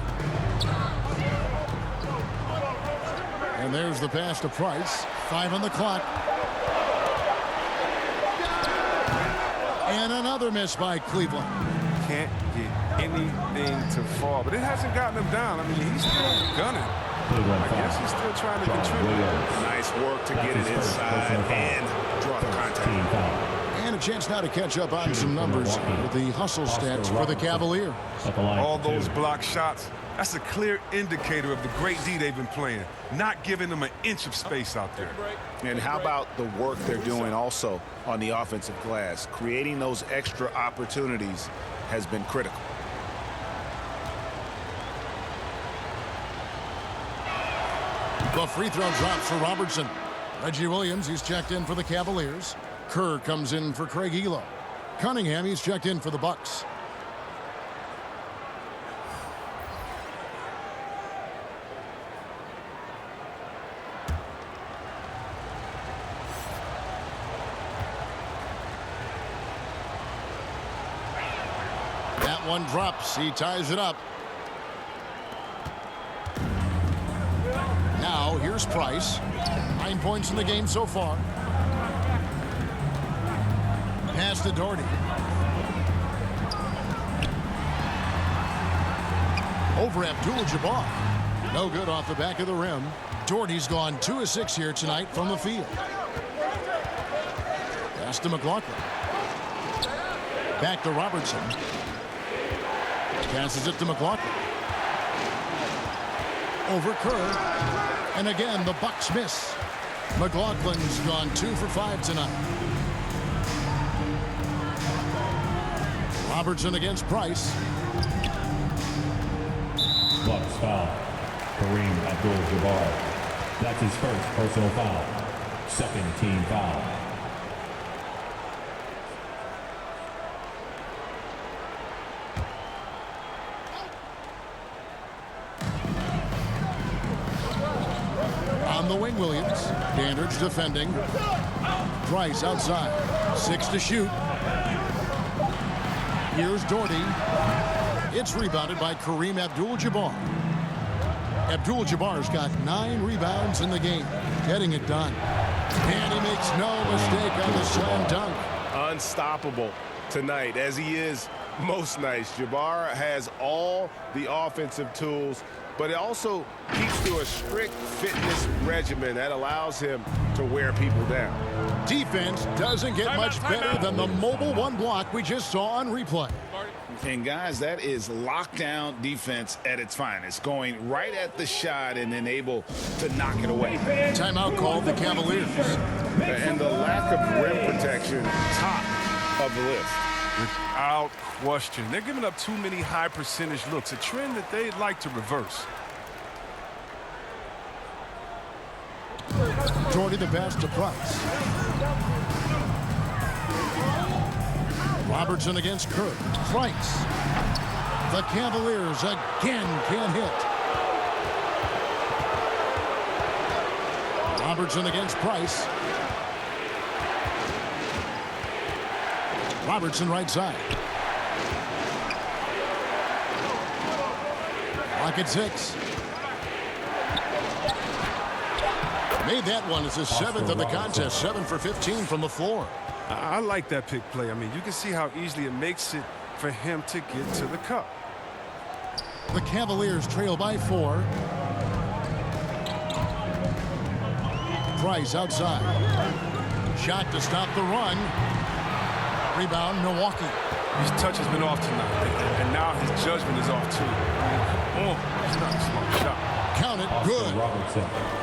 A: And there's the pass to Price. 5 on the clock. And another miss by Cleveland.
C: Can't get anything to fall, but it hasn't gotten him down. I mean, he's still gunning. I guess he's still trying to contribute.
B: Nice work to get it inside and draw the contact.
A: And a chance now to catch up on some numbers with the hustle stats for the Cavaliers.
C: All those block shots, that's a clear indicator of the great D they've been playing, not giving them an inch of space out there.
B: And how about the work they're doing also on the offensive glass? Creating those extra opportunities has been critical.
A: The free throw drops for Robertson. Reggie Williams, he's checked in for the Cavaliers. Kerr comes in for Craig Elo. Cunningham, he's checked in for the Bucks. That one drops. He ties it up. Now, here's Price. 9 points in the game so far. Pass to Doherty. Over Abdul-Jabbar. No good off the back of the rim. Doherty's gone 2 of 6 here tonight from the field. Pass to McLaughlin. Back to Robertson. Passes it to McLaughlin. Over Kerr. And again, the Bucks miss. McLaughlin's gone 2 for 5 tonight. Robertson against Price.
E: Bucks foul. Kareem Abdul-Jabbar. That's his first personal foul. Second team foul.
A: On the wing, Williams. Dandridge defending. Price outside. 6 to shoot. Here's Doherty. It's rebounded by Kareem Abdul-Jabbar. Abdul-Jabbar's got 9 rebounds in the game, getting it done. And he makes no mistake on the slam dunk.
B: Unstoppable tonight, as he is Most nights. Jabbar has all the offensive tools, but it also keeps to a strict fitness regimen that allows him to wear people down.
A: Defense doesn't get much better than the mobile one block we just saw on replay.
B: And guys, that is lockdown defense at its finest, going right at the shot and then able to knock it away.
A: Timeout called the Cavaliers.
B: And the lack of rim protection, top of the list.
C: Without question. They're giving up too many high percentage looks, a trend that they'd like to reverse.
A: Jordy the pass to Price. Robertson against Kerr. Price. The Cavaliers again can't hit. Robertson against Price. Robertson right side. Clock at 6. Made that one as his 7th of the contest. 7 for 15 from the floor.
C: I like that pick play. I mean, you can see how easily it makes it for him to get to the cup.
A: The Cavaliers trail by 4. Price outside. Shot to stop the run. Rebound, Milwaukee.
C: His touch has been off tonight, and now his judgment is off too. Oh, it's not a smart shot.
A: Count it, good.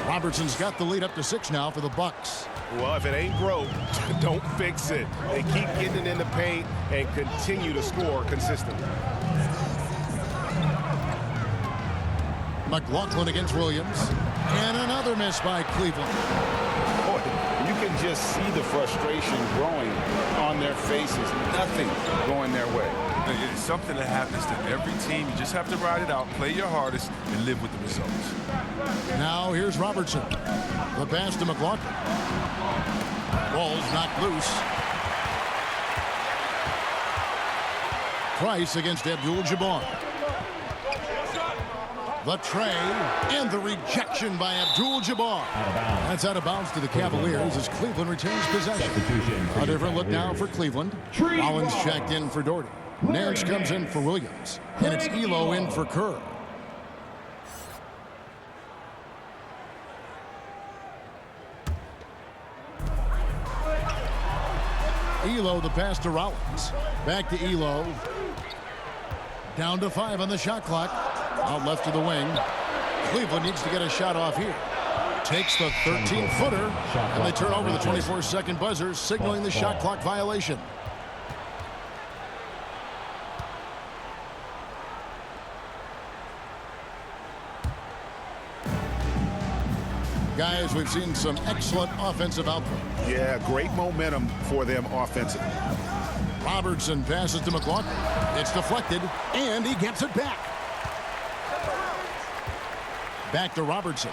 A: Robertson's got the lead up to 6 now for the Bucks.
B: Well, if it ain't broke, don't fix it. They keep getting it in the paint and continue to score consistently.
A: McLaughlin against Williams. And another miss by Cleveland.
B: Boy, you can just see the frustration growing on their faces. Nothing going their way.
C: It's something that happens to every team. You just have to ride it out, play your hardest, and live with the results.
A: Now here's Robertson. The pass to McLaughlin. Ball's knocked loose. Price against Abdul-Jabbar. The tray and the rejection by Abdul-Jabbar. That's out of bounds to the Cavaliers as Cleveland retains possession. A different look now for Cleveland. Rollins checked in for Doherty. Nance comes in for Williams. And it's Elo in for Kerr. Elo the pass to Rollins. Back to Elo. Down to 5 on the shot clock. Out left to the wing. Cleveland needs to get a shot off here. Takes the 13-footer. And they turn over the 24-second buzzer, signaling the shot clock violation. Guys, we've seen some excellent offensive output.
B: Yeah, great momentum for them offensively.
A: Robertson passes to McLaughlin. It's deflected, and he gets it back. Back to Robertson.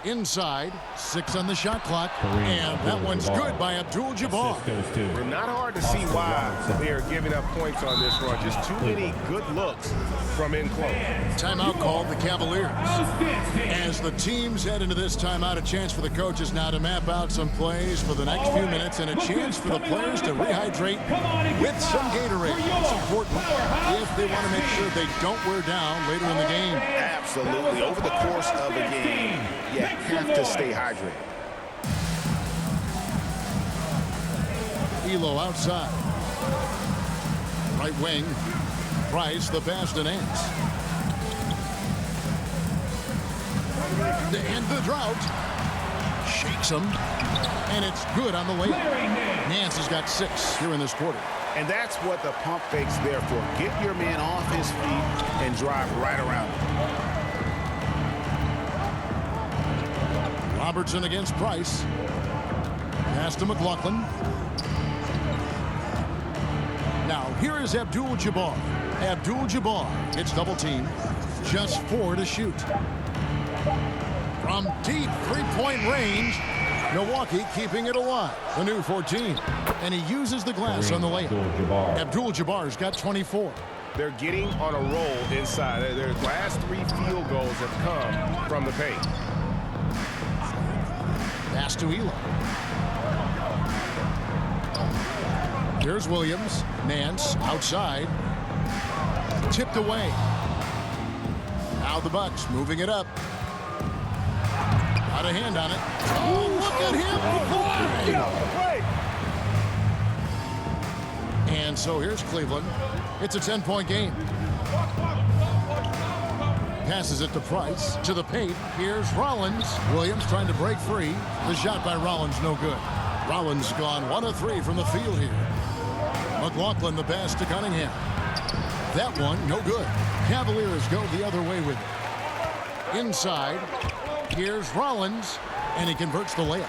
A: Inside, 6 on the shot clock, and that one's good by Abdul-Jabbar.
B: And not hard to see why they are giving up points on this run. Just too many good looks from in close.
A: Timeout called the Cavaliers. As the teams head into this timeout, a chance for the coaches now to map out some plays for the next few minutes and a chance for the players to rehydrate with some Gatorade. It's important if they want to make sure they don't wear down later in the game.
B: Absolutely. Over the course of a game, you have to stay hydrated.
A: Elo outside. Right wing. Price, the pass to Nance. To end the drought. Shakes him. And it's good on the way. Nance has got 6 here in this quarter.
B: And that's what the pump fake's there for. Get your man off his feet and drive right around him.
A: Robertson against Price. Pass to McLaughlin. Now here is Abdul-Jabbar. Abdul-Jabbar gets double teamed. Just 4 to shoot. From deep 3-point range, Milwaukee keeping it alive. The new 14. And he uses the glass on the layup. Abdul-Jabbar's got 24.
B: They're getting on a roll inside. Their last 3 field goals have come from the paint. Pass
A: to Elo. Here's Williams. Nance outside. Tipped away. Now the Bucks moving it up. Got a hand on it. Oh, look at him. And so here's Cleveland. It's a 10-point game. Passes it to Price. To the paint. Here's Rollins. Williams trying to break free. The shot by Rollins no good. Rollins gone 1 of 3 from the field here. McLaughlin the pass to Cunningham. That one no good. Cavaliers go the other way with it. Inside. Here's Rollins. And he converts the layup.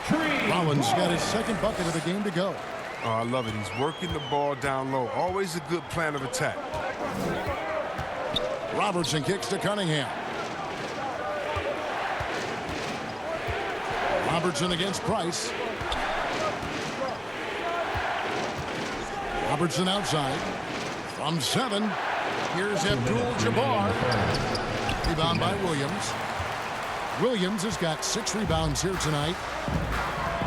A: Rollins got his second bucket of the game to go.
C: Oh, I love it. He's working the ball down low. Always a good plan of attack.
A: Robertson kicks to Cunningham. Robertson against Price. Robertson outside. From 7. Here's Abdul-Jabbar. Rebound by Williams. Williams has got 6 rebounds here tonight.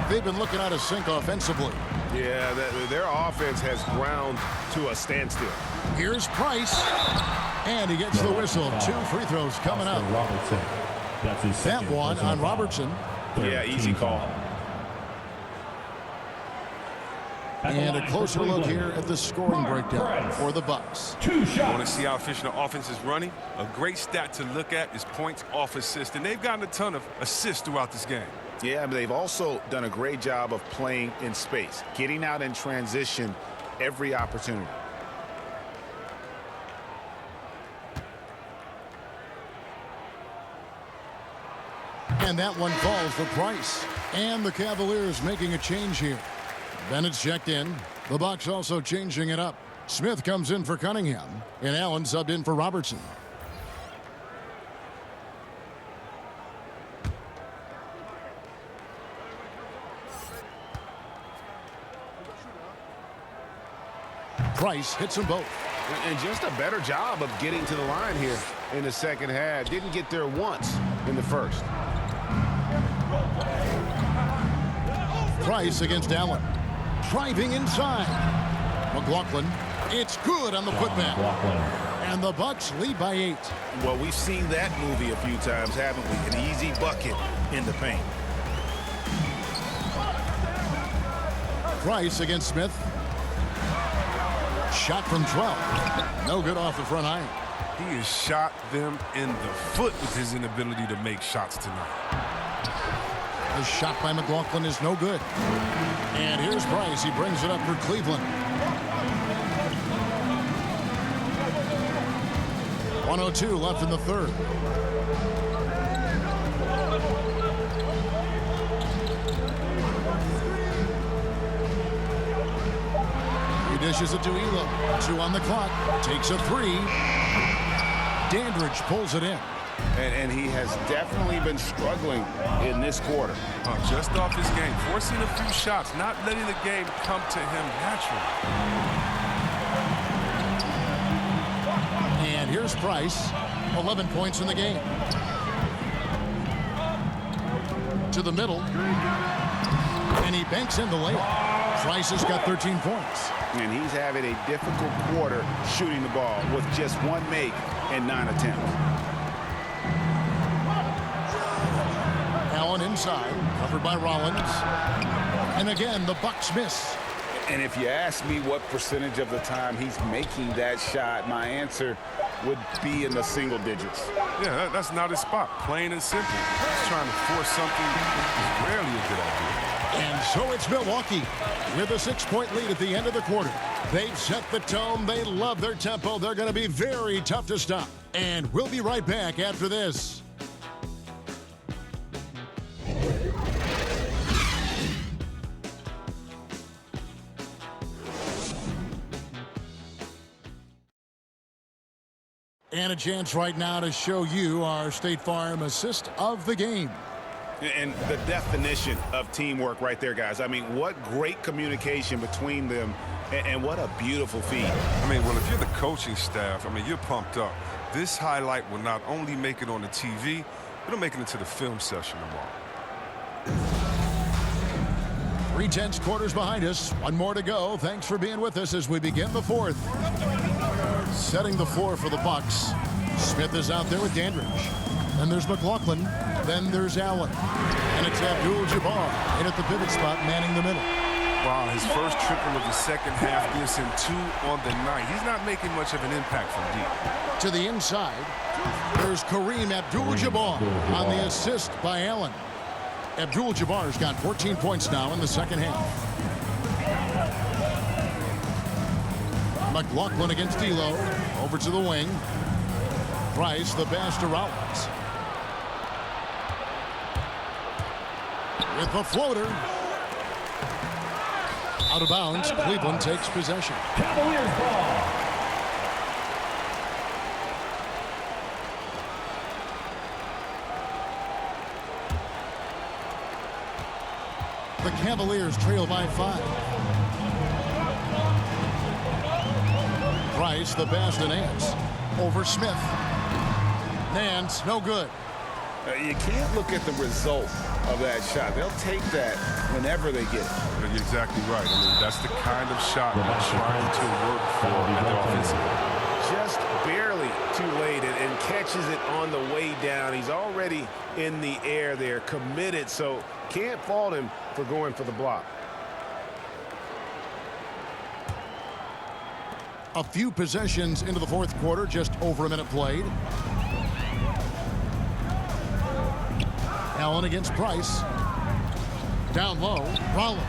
A: They've been looking out of sync offensively.
B: Yeah, their offense has ground to a standstill.
A: Here's Price. And he gets the whistle. 2 free throws coming up.
E: Robertson. That's his
A: That
E: second
A: one on Robertson.
B: Yeah, easy call.
A: And a closer look here at the scoring breakdown for the Bucks.
D: 2 shots.
C: Want to see how efficient the offense is running? A great stat to look at is points off assist, and they've gotten a ton of assists throughout this game.
B: Yeah, but they've also done a great job of playing in space, getting out in transition every opportunity.
A: And that one falls for Price. And the Cavaliers making a change here. Bennett's checked in. The Bucks also changing it up. Smith comes in for Cunningham. And Allen subbed in for Robertson. Price hits them both.
B: And just a better job of getting to the line here in the second half. Didn't get there once in the first.
A: Price against Allen. Driving inside. McLaughlin. It's good on the putback. And the Bucks lead by 8.
B: Well, we've seen that movie a few times, haven't we? An easy bucket in the paint.
A: Price against Smith. Shot from 12. No good off the front iron.
C: He has shot them in the foot with his inability to make shots tonight.
A: The shot by McLaughlin is no good. And here's Price. He brings it up for Cleveland. 1:02 left in the third. He dishes it to Elo. 2 on the clock. Takes a 3. Dandridge pulls it in.
B: And he has definitely been struggling in this quarter.
C: Just off his game, forcing a few shots, not letting the game come to him naturally.
A: And here's Price. 11 points in the game. To the middle. And he banks in the layup. Price has got 13 points.
B: And he's having a difficult quarter shooting the ball with just 1 make and 9 attempts.
A: Allen inside, covered by Rollins. And again, the Bucks miss.
B: And if you ask me what percentage of the time he's making that shot, my answer would be in the single digits.
C: Yeah, that's not his spot. Plain and simple. He's trying to force something is rarely a good idea.
A: And so it's Milwaukee with a 6-point lead at the end of the quarter. They've set the tone. They love their tempo. They're going to be very tough to stop. And we'll be right back after this. And a chance right now to show you our State Farm assist of the game.
B: And the definition of teamwork right there, guys. I mean, what great communication between them, and what a beautiful feed.
C: I mean, well, if you're the coaching staff, I mean, you're pumped up. This highlight will not only make it on the TV, it'll make it into the film session tomorrow.
A: 3 quarters behind us. One more to go. Thanks for being with us as we begin the fourth. Setting the floor for the Bucks. Smith is out there with Dandridge. Then there's McLaughlin. Then there's Allen. And it's Abdul-Jabbar in at the pivot spot, manning the middle.
C: Wow, his first triple of the second half gives him 2 on the night. He's not making much of an impact from deep.
A: To the inside, there's Kareem Abdul-Jabbar on the assist by Allen. Abdul-Jabbar's got 14 points now in the second half. McLaughlin against D'Lo. Over to the wing. Price, the pass to Rollins. With the floater. Out of bounds. Cleveland takes possession.
D: Cavaliers ball.
A: The Cavaliers trail by 5. Price, the pass to Nance. Over Smith. Nance, no good.
B: You can't look at the result of that shot. They'll take that whenever they get it.
C: You're exactly right. I mean, that's the kind of shot they're trying to work for offensively.
B: Just barely too late and catches it on the way down. He's already in the air there, committed, so can't fault him for going for the block.
A: A few possessions into the fourth quarter, just over a minute played. Allen against Price. Down low, Rollins.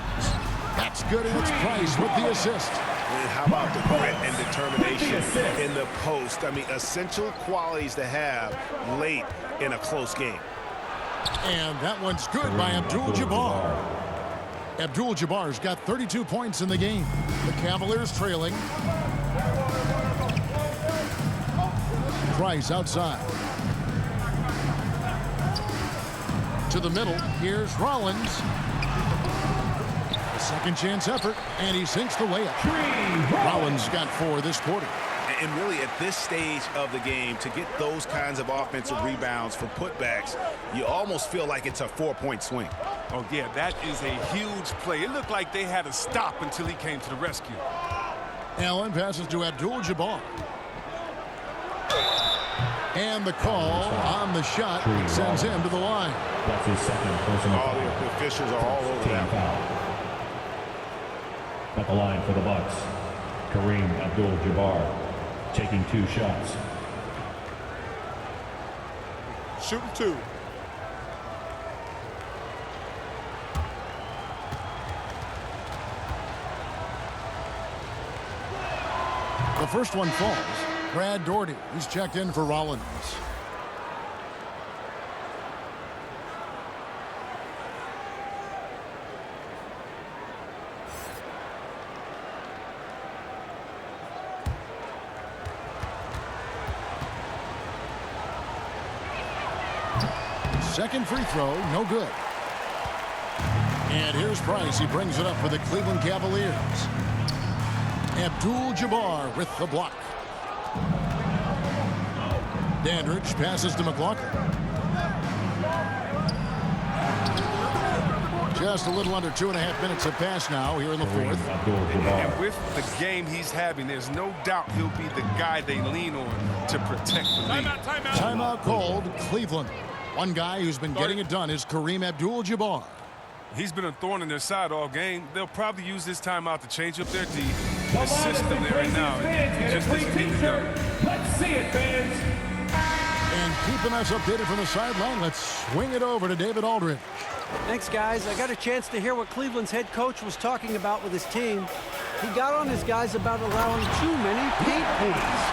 A: That's good, and it's Price with the assist.
B: And how about the grit and determination in the post? I mean, essential qualities to have late in a close game.
A: And that one's good by Abdul-Jabbar. Abdul-Jabbar's got 32 points in the game. The Cavaliers trailing. Price outside. To the middle, here's Rollins. A second chance effort, and he sinks the layup. Rollins got 4 this quarter.
B: And really at this stage of the game, to get those kinds of offensive rebounds for putbacks, you almost feel like it's a 4-point swing.
C: Oh, yeah, that is a huge play. It looked like they had to stop until he came to the rescue.
A: Allen passes to Abdul-Jabbar. And the call on the shot sends him to the line.
E: That's his second personal
B: All
E: foul.
B: the officials are all over
E: Team
B: that.
E: foul. At the line for the Bucks, Kareem Abdul-Jabbar taking 2 shots.
F: Shooting 2.
A: The first one falls. Brad Doherty, he's checked in for Rollins. Second free throw, no good. And here's Price. He brings it up for the Cleveland Cavaliers. Abdul-Jabbar with the block. Dandridge passes to McLaughlin. Just a little under 2.5 minutes have passed now here in the fourth.
C: And with the game he's having, there's no doubt he'll be the guy they lean on to protect the lead.
A: Timeout called. Cleveland. One guy who's been getting it done is Kareem Abdul-Jabbar.
C: He's been a thorn in their side all game. They'll probably use this timeout to change up their D. The system there right now. It just doesn't need it done.
D: Let's see it, fans.
A: And keeping us updated from the sideline, let's swing it over to David Aldridge.
J: Thanks, guys. I got a chance to hear what Cleveland's head coach was talking about with his team. He got on his guys about allowing too many paint points.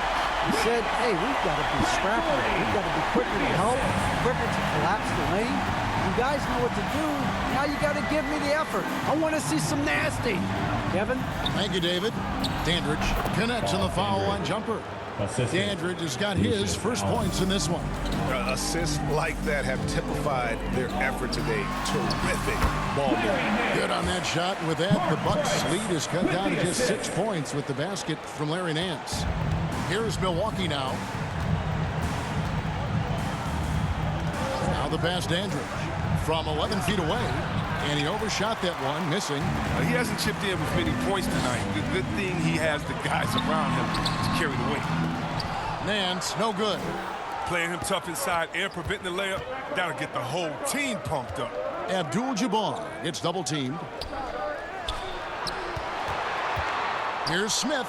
J: He said, hey, we've got to be scrappy. We've got to be quicker to help, quicker to collapse the lane. You guys know what to do. Now you got to give me the effort. I want to see some nasty. Kevin?
A: Thank you, David. Dandridge connects on the foul line jumper. Dandridge has got his first points in this one.
B: Assists like that have typified their effort today. Terrific ball movement.
A: Good on that shot. And with that, the Bucks' lead is cut down to just 6 points with the basket from Larry Nance. Here's Milwaukee now. Now the pass, Dandridge. From 11 feet away. And he overshot that one, missing.
C: He hasn't chipped in with many points tonight. The good thing he has the guys around him to carry the weight.
A: Nance, no good.
C: Playing him tough inside and preventing the layup, that'll get the whole team pumped up.
A: Abdul-Jabbar gets double teamed. Here's Smith.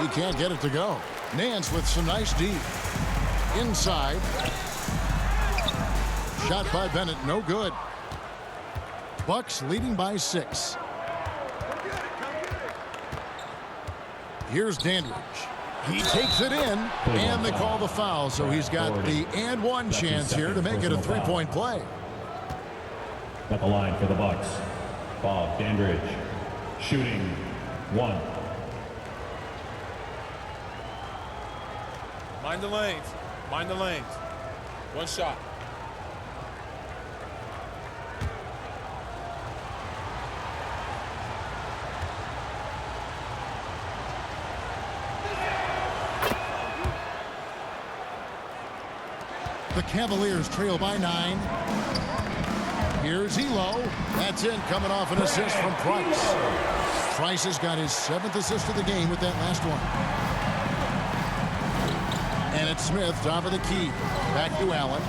A: He can't get it to go. Nance with some nice D. Inside. Shot by Bennett, no good. Bucks leading by 6. Here's Dandridge. He takes it in, and they call the foul, so he's got the and one chance here to make it a 3-point play.
E: At the line for the Bucks, Bob Dandridge, shooting 1.
F: Mind the lanes. Mind the lanes. One shot.
A: The Cavaliers trail by 9. Here's Elo. That's in, coming off an assist from Price. Price has got his 7th assist of the game with that last one. And it's Smith, top of the key. Back to Allen.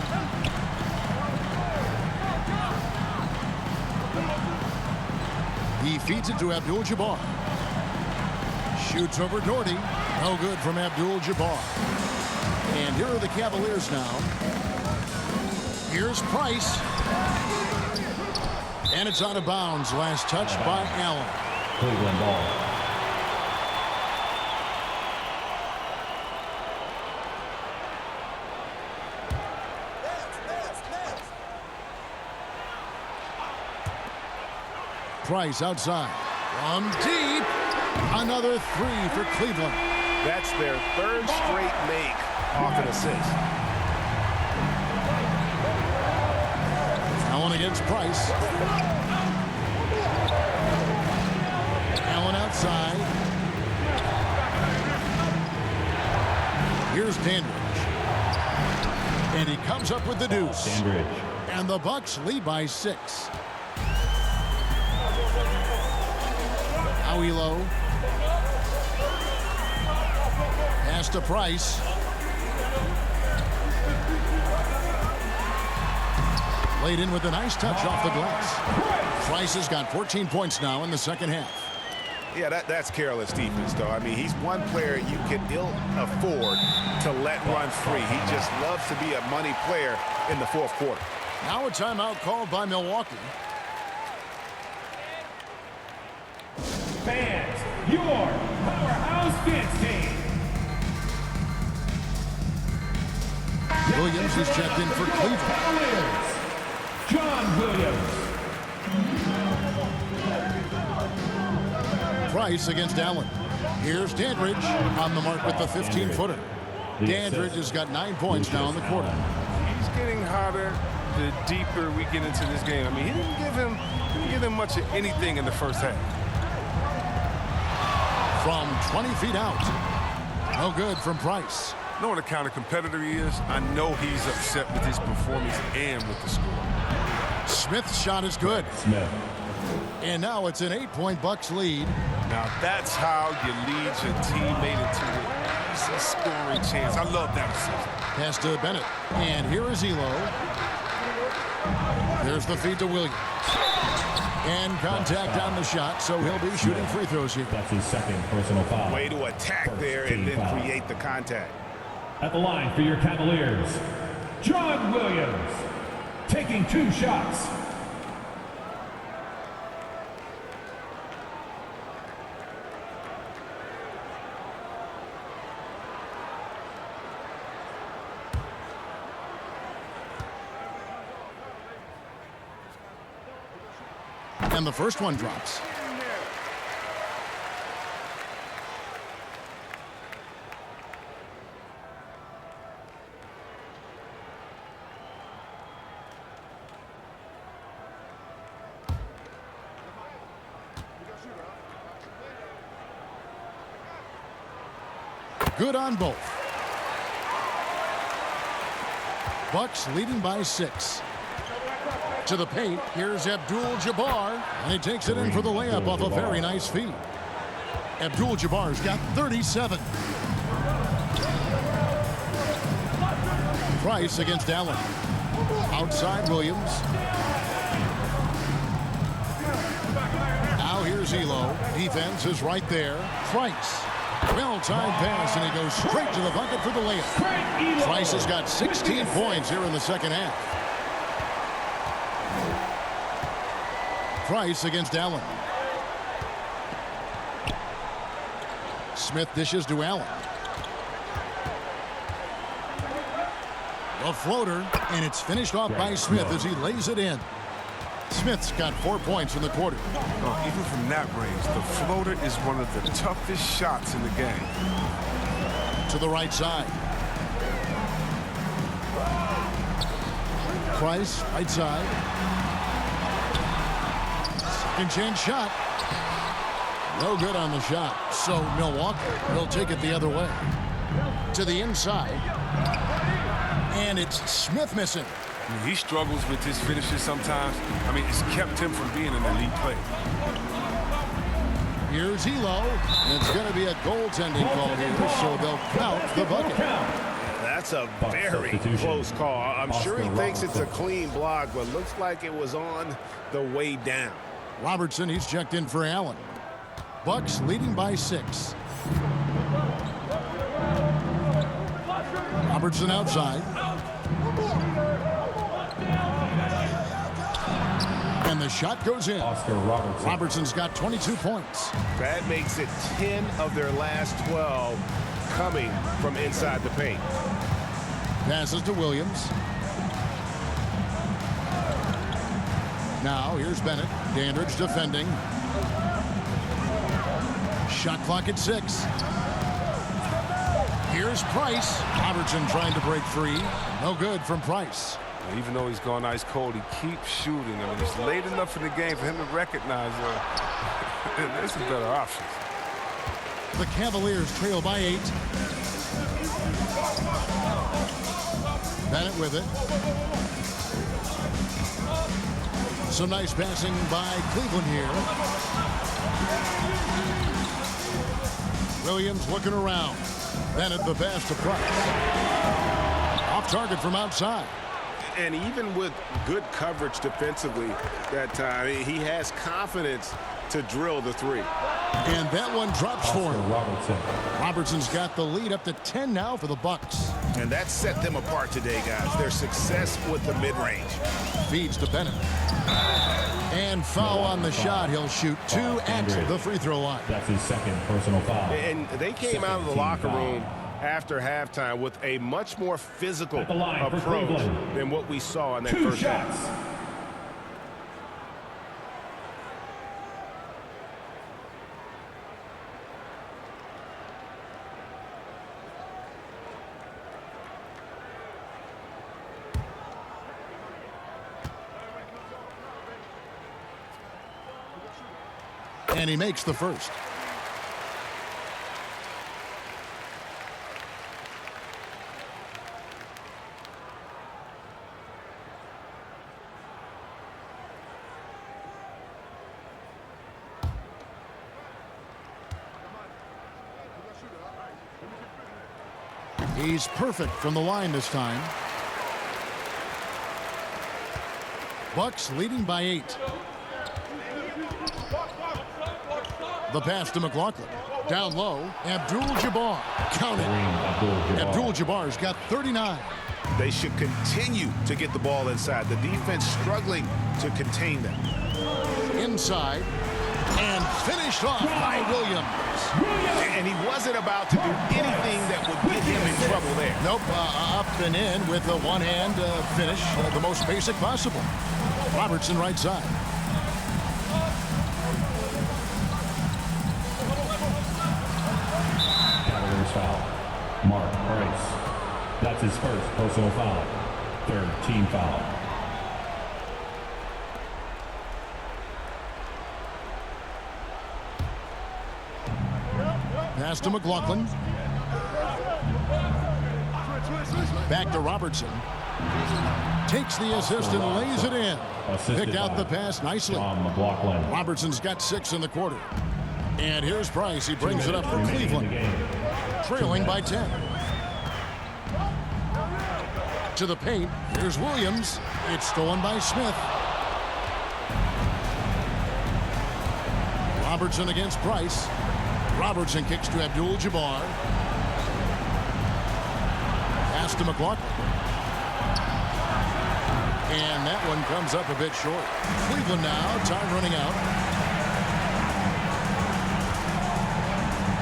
A: He feeds it to Abdul-Jabbar. Shoots over Doherty. No good from Abdul-Jabbar. And here are the Cavaliers now. Here's Price. And it's out of bounds. Last touch by Allen.
E: Cleveland ball.
A: Price outside. From deep. Another 3 for Cleveland.
B: That's their 3rd straight make off an assist.
A: Allen against Price. Allen outside. Here's Dandridge. And he comes up with the deuce.
E: Dandridge.
A: And the Bucks lead by 6. Elo. Pass to Price. Laid in with a nice touch off the glass. Price has got 14 points now in the second half.
B: Yeah, that's careless defense, though. I mean, he's one player you can ill afford to let run free. He just loves to be a money player in the 4th quarter.
A: Now a timeout called by Milwaukee.
D: Fans, your powerhouse dance team.
A: Williams is checked in for Cleveland.
D: Cavaliers, John Williams.
A: Price against Allen. Here's Dandridge on the mark with the 15-footer. Dandridge has got 9 points now in the quarter.
C: He's getting hotter the deeper we get into this game. I mean, he didn't give him much of anything in the first half.
A: From 20 feet out. No good from Price.
C: Knowing the kind of competitor he is, I know he's upset with his performance and with the score.
A: Smith's shot is good.
E: Smith.
A: And now it's an 8-point Bucks lead.
C: Now that's how you lead your teammate into a scoring chance. I love that assist.
A: Pass to Bennett. And here is Elo. There's the feed to Williams. And contact on the shot, so he'll be shooting free throws here.
E: That's his 2nd personal foul.
B: Way to attack there and then create the contact.
E: At the line for your Cavaliers,
D: John Williams, taking 2 shots.
A: And the first one drops. Good on both. Bucks leading by 6. To the paint, here's Abdul-Jabbar, and he takes it in for the layup off a very nice feed. Abdul-Jabbar's got 37. Price against Allen. Outside Williams. Now here's Elo. Defense is right there. Price. Well-timed pass, and he goes straight to the bucket for the layup. Price has got 16 points here in the second half. Price against Allen. Smith dishes to Allen. A floater, and it's finished off by Smith as he lays it in. Smith's got 4 points in the quarter.
C: Oh, even from that range, the floater is one of the toughest shots in the game.
A: To the right side. Price, right side. Second chance shot. No good on the shot. So Milwaukee will take it the other way. To the inside. And it's Smith missing.
C: I mean, he struggles with his finishes sometimes. I mean, it's kept him from being an elite player.
A: Here's Elo. And it's going to be a goaltending call here, so they'll count the bucket.
B: That's a very close call. I'm sure he thinks it's a clean block, but looks like it was on the way down.
A: Robertson, he's checked in for Allen. Bucks leading by 6. Robertson outside. And the shot goes in. Robertson's got 22 points.
B: That makes it 10 of their last 12 coming from inside the paint.
A: Passes to Williams. Now here's Bennett. Dandridge defending. Shot clock at 6. Here's Price. Robertson trying to break free. No good from Price.
C: Even though he's gone ice cold, he keeps shooting. I mean, it's late enough in the game for him to recognize there's some better options.
A: The Cavaliers trail by 8. Bennett with it. Some nice passing by Cleveland here. Williams looking around. Bennett the pass to Price. Off target from outside.
B: And even with good coverage defensively that time, he has confidence to drill the 3.
A: And that one drops for him. Robertson's got the lead up to 10 now for the Bucks.
B: And that set them apart today, guys. Their success with the mid-range.
A: Feeds to Bennett. And foul on the shot. He'll shoot 2 at the free throw line.
E: That's his second personal foul.
B: And they came out of the locker room after halftime with a much more physical approach than what we saw in that first half.
A: And he makes the first. He's perfect from the line this time. Bucks leading by 8. The pass to McLaughlin. Down low, Abdul-Jabbar. Count it. Abdul-Jabbar's got 39.
B: They should continue to get the ball inside. The defense struggling to contain them.
A: Inside. And finished off by Williams.
B: And he wasn't about to do anything that would get him in trouble there.
A: Nope, up and in with a one-hand finish, the most basic possible. Robertson right side.
E: Cavaliers foul. Mark Price. That's his first personal foul. Third team foul.
A: Pass to McLaughlin. Back to Robertson. Takes the assist and lays it in. Picked out the pass nicely. Robertson's got 6 in the quarter. And here's Price. He brings it up for Cleveland. Trailing by 10. To the paint. Here's Williams. It's stolen by Smith. Robertson against Price. Robertson kicks to Abdul-Jabbar. Pass to McLaughlin. And that one comes up a bit short. Cleveland now, time running out.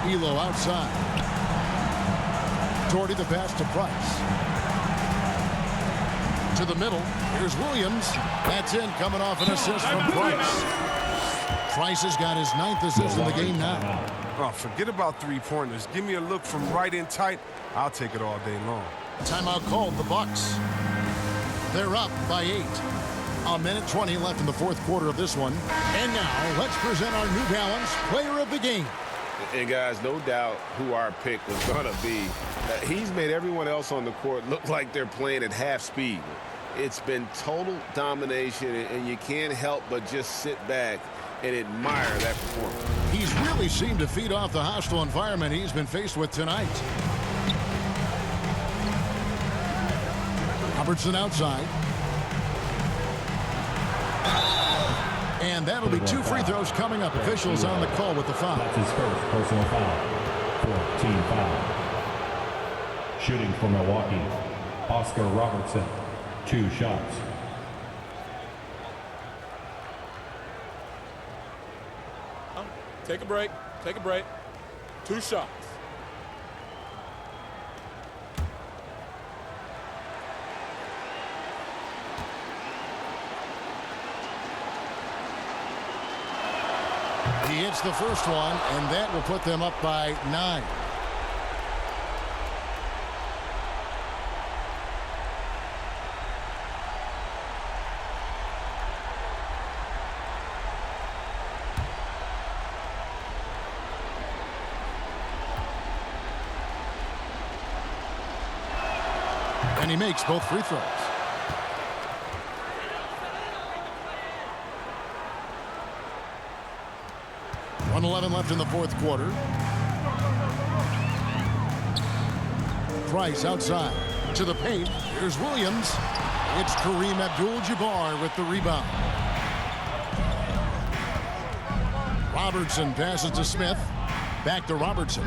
A: Elo outside. Doherty the pass to Price. To the middle. Here's Williams. That's in, coming off an assist from Price. Price has got his 9th assist in the game now.
C: Oh, forget about three-pointers. Give me a look from right in tight. I'll take it all day long.
A: Timeout called, the Bucks. They're up by 8. A minute 20 left in the fourth quarter of this one. And now, let's present our New Balance Player of the Game.
B: And guys, no doubt who our pick was going to be. He's made everyone else on the court look like they're playing at half speed. It's been total domination, and you can't help but just sit back and admire that performance.
A: He's really seemed to feed off the hostile environment he's been faced with tonight. Robertson outside. And that'll be 2 free throws coming up. Officials on the call with the foul.
E: That's his first personal foul. 14 foul. Shooting for Milwaukee, Oscar Robertson. 2 shots.
F: Take a break. Take a break. 2 shots.
A: He hits the first one, and that will put them up by 9. And he makes both free throws. .11 left in the fourth quarter. Price outside to the paint. Here's Williams. It's Kareem Abdul-Jabbar with the rebound. Robertson passes to Smith. Back to Robertson.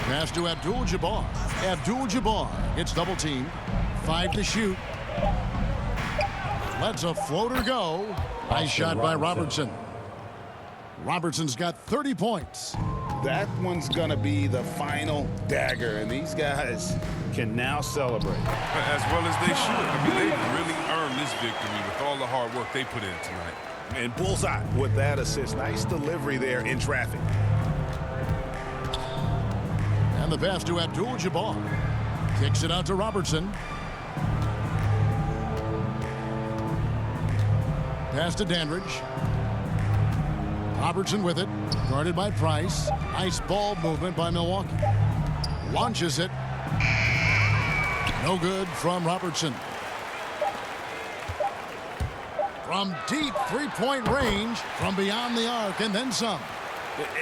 A: Pass to Abdul-Jabbar. Abdul-Jabbar gets double teamed. 5 to shoot. Lets a floater go. Nice shot by Robertson. Robertson's got 30 points.
B: That one's going to be the final dagger, and these guys can now celebrate.
C: As well as they should. I mean, they really earned this victory with all the hard work they put in tonight.
B: And bullseye with that assist. Nice delivery there in traffic.
A: And the pass to Abdul-Jabbar. Kicks it out to Robertson. Pass to Dandridge. Robertson with it. Guarded by Price. Nice ball movement by Milwaukee. Launches it. No good from Robertson. From deep three-point range, from beyond the arc, and then some.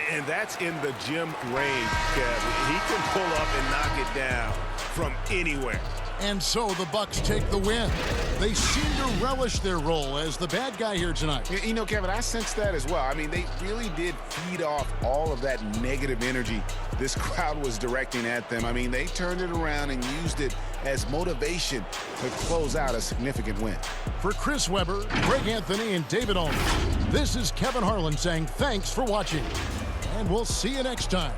B: And that's in the gym range, Kev. He can pull up and knock it down from anywhere.
A: And so the Bucks take the win. They seem to relish their role as the bad guy here tonight.
B: You know, Kevin, I sense that as well. I mean, they really did feed off all of that negative energy this crowd was directing at them. I mean, they turned it around and used it as motivation to close out a significant win.
A: For Chris Webber, Greg Anthony, and David Aldridge, this is Kevin Harlan saying thanks for watching. And we'll see you next time.